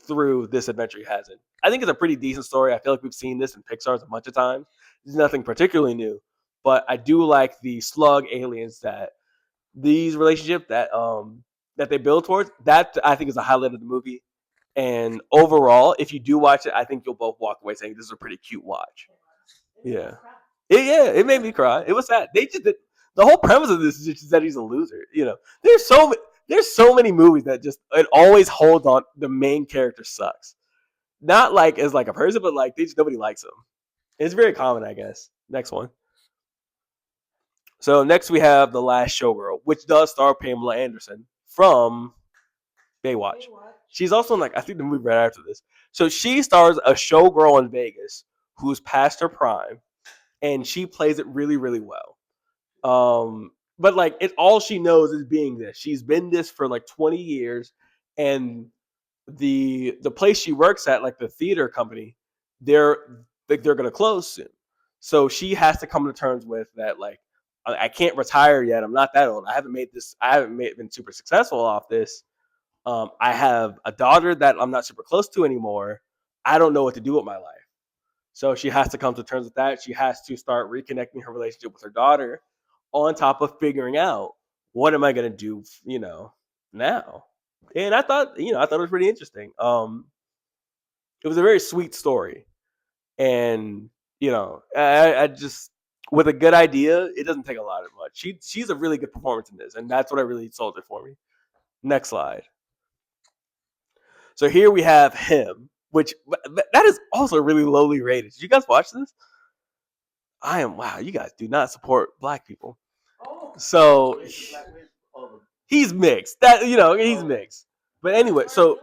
through this adventure he has in. I think it's a pretty decent story. I feel like we've seen this in Pixar's a bunch of times. It's nothing particularly new, but I do like the slug aliens that these relationships that they build towards. That I think is a highlight of the movie. And overall, if you do watch it, I think you'll both walk away saying this is a pretty cute watch. Yeah. It made me cry. It was sad. The whole premise of this is just that he's a loser. There's so many movies that just it always holds on. The main character sucks. Not like as like a person, but like nobody likes him. It's very common, I guess. Next one. So next we have The Last Showgirl, which does star Pamela Anderson from Baywatch. She's also in I think the movie right after this. So she stars a showgirl in Vegas who's past her prime, and she plays it really, really well. But it's all she knows is being this. She's been this for 20 years, and the place she works at, the theater company, they're gonna close soon. So she has to come to terms with that. I can't retire yet. I'm not that old. I haven't been super successful off this. I have a daughter that I'm not super close to anymore. I don't know what to do with my life. So she has to come to terms with that. She has to start reconnecting her relationship with her daughter on top of figuring out what am I going to do, now. And I thought it was pretty interesting. It was a very sweet story. And, I just, with a good idea, it doesn't take a lot of much. She's a really good performance in this. And that's what I really sold it for me. Next slide. So here we have Him, which that is also really lowly rated. Did you guys watch this? Wow, you guys do not support black people. So he's mixed. He's mixed. But anyway, so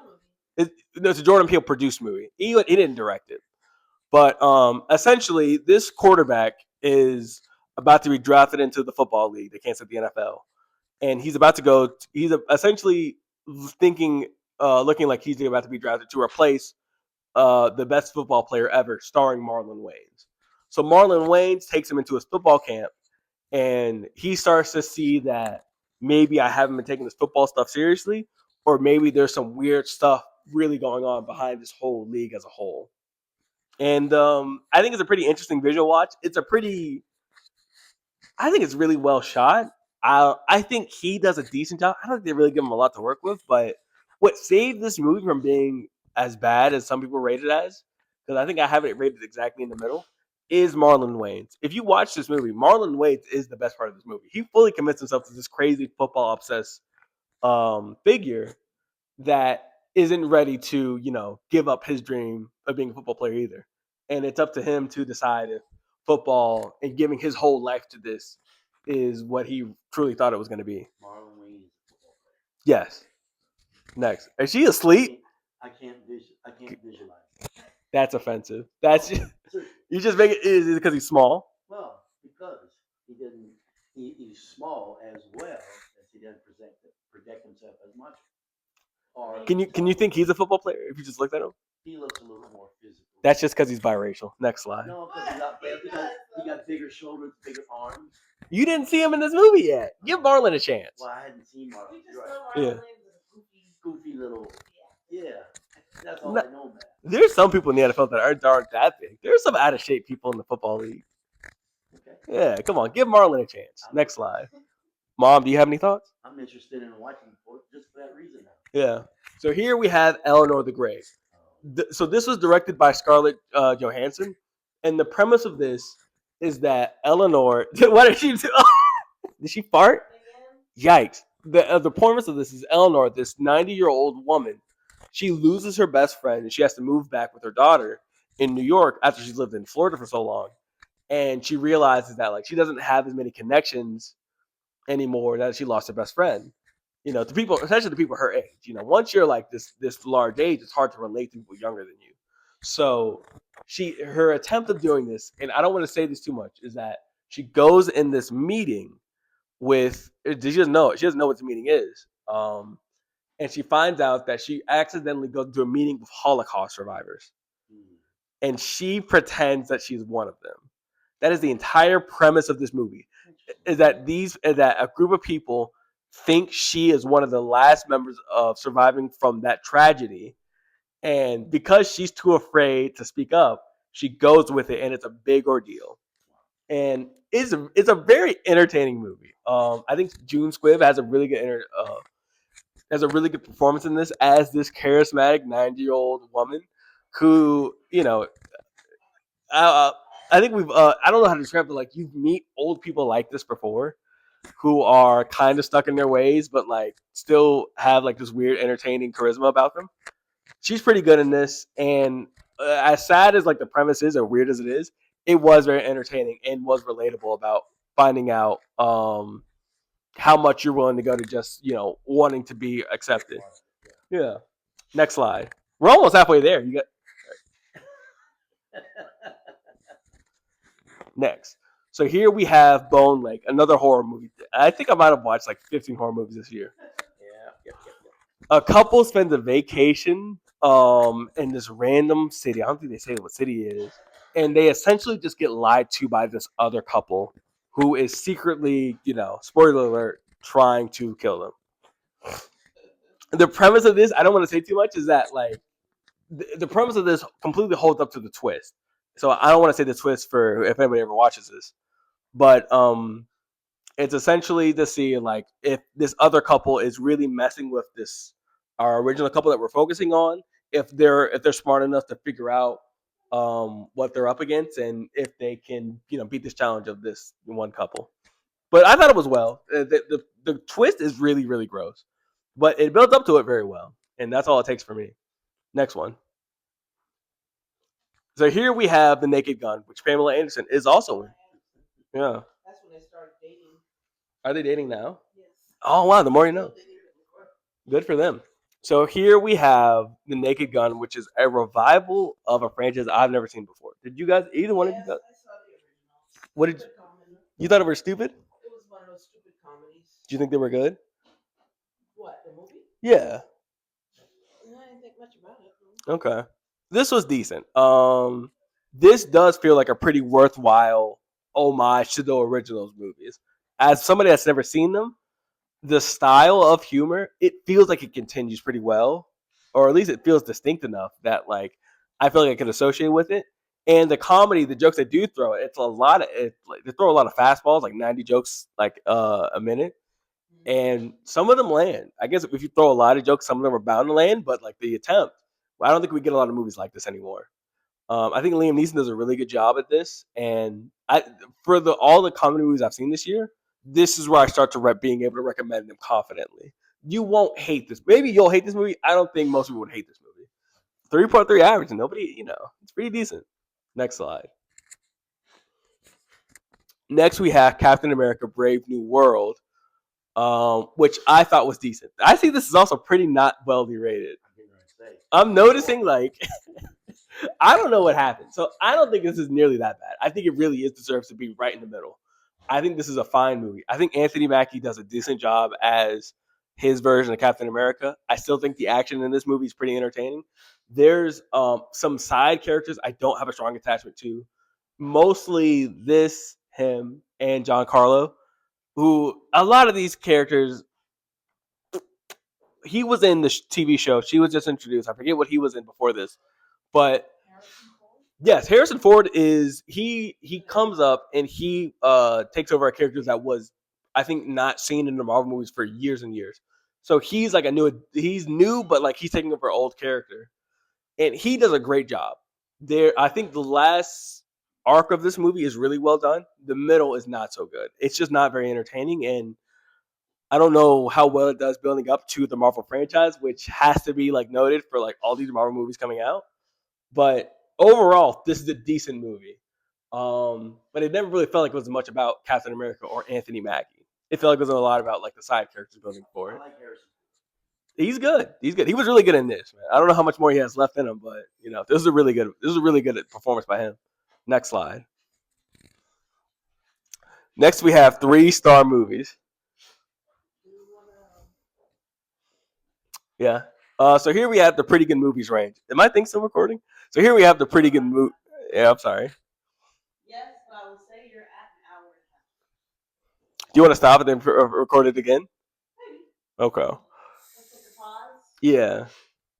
it's a Jordan Peele produced movie. He didn't direct it. But essentially, this quarterback is about to be drafted into the football league. They can't say the NFL. And he's about to go. He's essentially looking like he's about to be drafted to replace the best football player ever, starring Marlon Wayans. So Marlon Wayans takes him into his football camp, and he starts to see that maybe I haven't been taking this football stuff seriously, or maybe there's some weird stuff really going on behind this whole league as a whole. And I think it's a pretty interesting visual watch. I think it's really well shot. I think he does a decent job. I don't think they really give him a lot to work with, but what saved this movie from being as bad as some people rate it as, because I think I have it rated exactly in the middle, is Marlon Wayans. If you watch this movie, Marlon Wayans is the best part of this movie. He fully commits himself to this crazy football obsessed figure that isn't ready to, give up his dream of being a football player either. And it's up to him to decide if football and giving his whole life to this is what he truly thought it was going to be. Marlon Wayans is a football player. Yes. Next. Is she asleep? I can't visualize. That's offensive. You just make it. Is it because he's small? Well, because he's small as well as he doesn't project himself as much. Or Can you think he's a football player if you just looked at him? He looks a little more physical. That's just because he's biracial. Next slide. No, because he got bigger shoulders, bigger arms. You didn't see him in this movie yet. Give Marlon a chance. Well, I hadn't seen Marlon. Yeah. Goofy little. Yeah. That's all I know, man. There's some people in the NFL that aren't that big. There's some out of shape people in the football league. Okay. Yeah, come on, give Marlon a chance. Next slide. Mom, do you have any thoughts? I'm interested in watching it just for that reason now. Yeah. So here we have Eleanor the Grey. So this was directed by Scarlett Johansson, and the premise of this is that Eleanor. What did she do? Did she fart? Yikes! the premise of this is Eleanor, this 90-year-old woman. She loses her best friend and she has to move back with her daughter in New York after she's lived in Florida for so long. And she realizes that like she doesn't have as many connections anymore, that she lost her best friend. To people, especially the people her age. Once you're like this large age, it's hard to relate to people younger than you. So her attempt of doing this, and I don't want to say this too much, is that she goes in this meeting with, she doesn't know it. She doesn't know what the meeting is. And she finds out that she accidentally goes to a meeting with Holocaust survivors. And she pretends that she's one of them. That is the entire premise of this movie. Is that a group of people think she is one of the last members of surviving from that tragedy. And because she's too afraid to speak up, she goes with it, and it's a big ordeal. And it's a very entertaining movie. I think June Squibb has a really good performance in this as this charismatic 90-year-old woman who, I think we've I don't know how to describe it. Like, you meet old people like this before, who are kind of stuck in their ways, but like still have like this weird, entertaining charisma about them. She's pretty good in this, and as sad as like the premise is, or weird as it was very entertaining and was relatable about finding out how much you're willing to go to just wanting to be accepted. Yeah. Next slide. We're almost halfway there. You got next. So here we have Bone Lake, another horror movie. I think I might have watched like 15 horror movies this year. Yeah. A couple spends a vacation in this random city. I don't think they say what city it is. And they essentially just get lied to by this other couple who is secretly, spoiler alert, trying to kill them. The premise of this, I don't want to say too much, is that like the premise of this completely holds up to the twist. So I don't want to say the twist for if anybody ever watches this. But it's essentially to see like if this other couple is really messing with our original couple that we're focusing on, if they're smart enough to figure out what they're up against, and if they can beat this challenge of this one couple. But I thought it was well. The twist is really, really gross, but it built up to it very well, and that's all it takes for me. Next one. So here we have The Naked Gun, which Pamela Anderson is also in. Yeah. That's when they started dating. Are they dating now? Yes. Oh, wow. The more you know. Good for them. So here we have The Naked Gun, which is a revival of a franchise I've never seen before. Did you guys, either one of you guys? I saw the originals. What did you thought it were stupid? It was one of those stupid comedies. Do you think they were good? What, the movie? Yeah. I didn't think much about it. Okay. This was decent. This does feel like a pretty worthwhile homage to the originals movies. As somebody that's never seen them, the style of humor, it feels like it continues pretty well, or at least it feels distinct enough that like I feel like I can associate with it. And the comedy, the jokes they do throw, it's a lot of it. Like, they throw a lot of fastballs, like 90 jokes like a minute, and some of them land. I guess if you throw a lot of jokes, some of them are bound to land, but like the attempt. I don't think we get a lot of movies like this anymore. I think Liam Neeson does a really good job at this, and for all the comedy movies I've seen this year, this is where I start to being able to recommend them confidently. You won't hate this. Maybe you'll hate this movie. I don't think most people would hate this movie. 3.3 average, and nobody, it's pretty decent. Next slide. Next, we have Captain America: Brave New World, which I thought was decent. I see this is also pretty not well rated. I'm noticing like I don't know what happened. So I don't think this is nearly that bad. I think it really deserves to be right in the middle. I think this is a fine movie. I think Anthony Mackie does a decent job as his version of Captain America. I still think the action in this movie is pretty entertaining. There's some side characters I don't have a strong attachment to. Mostly him, and Giancarlo, who a lot of these characters, he was in the TV show. She was just introduced. I forget what he was in before this. But yes, Harrison Ford he comes up and he takes over a character that was, I think, not seen in the Marvel movies for years and years. So he's like he's new, but like he's taking over an old character, and he does a great job. I think the last arc of this movie is really well done. The middle is not so good. It's just not very entertaining, and I don't know how well it does building up to the Marvel franchise, which has to be like noted for like all these Marvel movies coming out. But overall, this is a decent movie. But it never really felt like it was much about Captain America or Anthony Mackie. It felt like it was a lot about like the side characters building for I it. like Harrison. He's good. He's good. He was really good in this, man. I don't know how much more he has left in him, but this is a really good. This is a really good performance by him. Next slide. Next, we have 3-star movies. Yeah. So here we have the pretty good movies range. Am I think still recording? So here we have the pretty good movie. Yeah, I'm sorry. Yes, but I will say you're at an hour and a half. Do you want to stop it and record it again? Maybe. Okay. Let's take a pause. Yeah.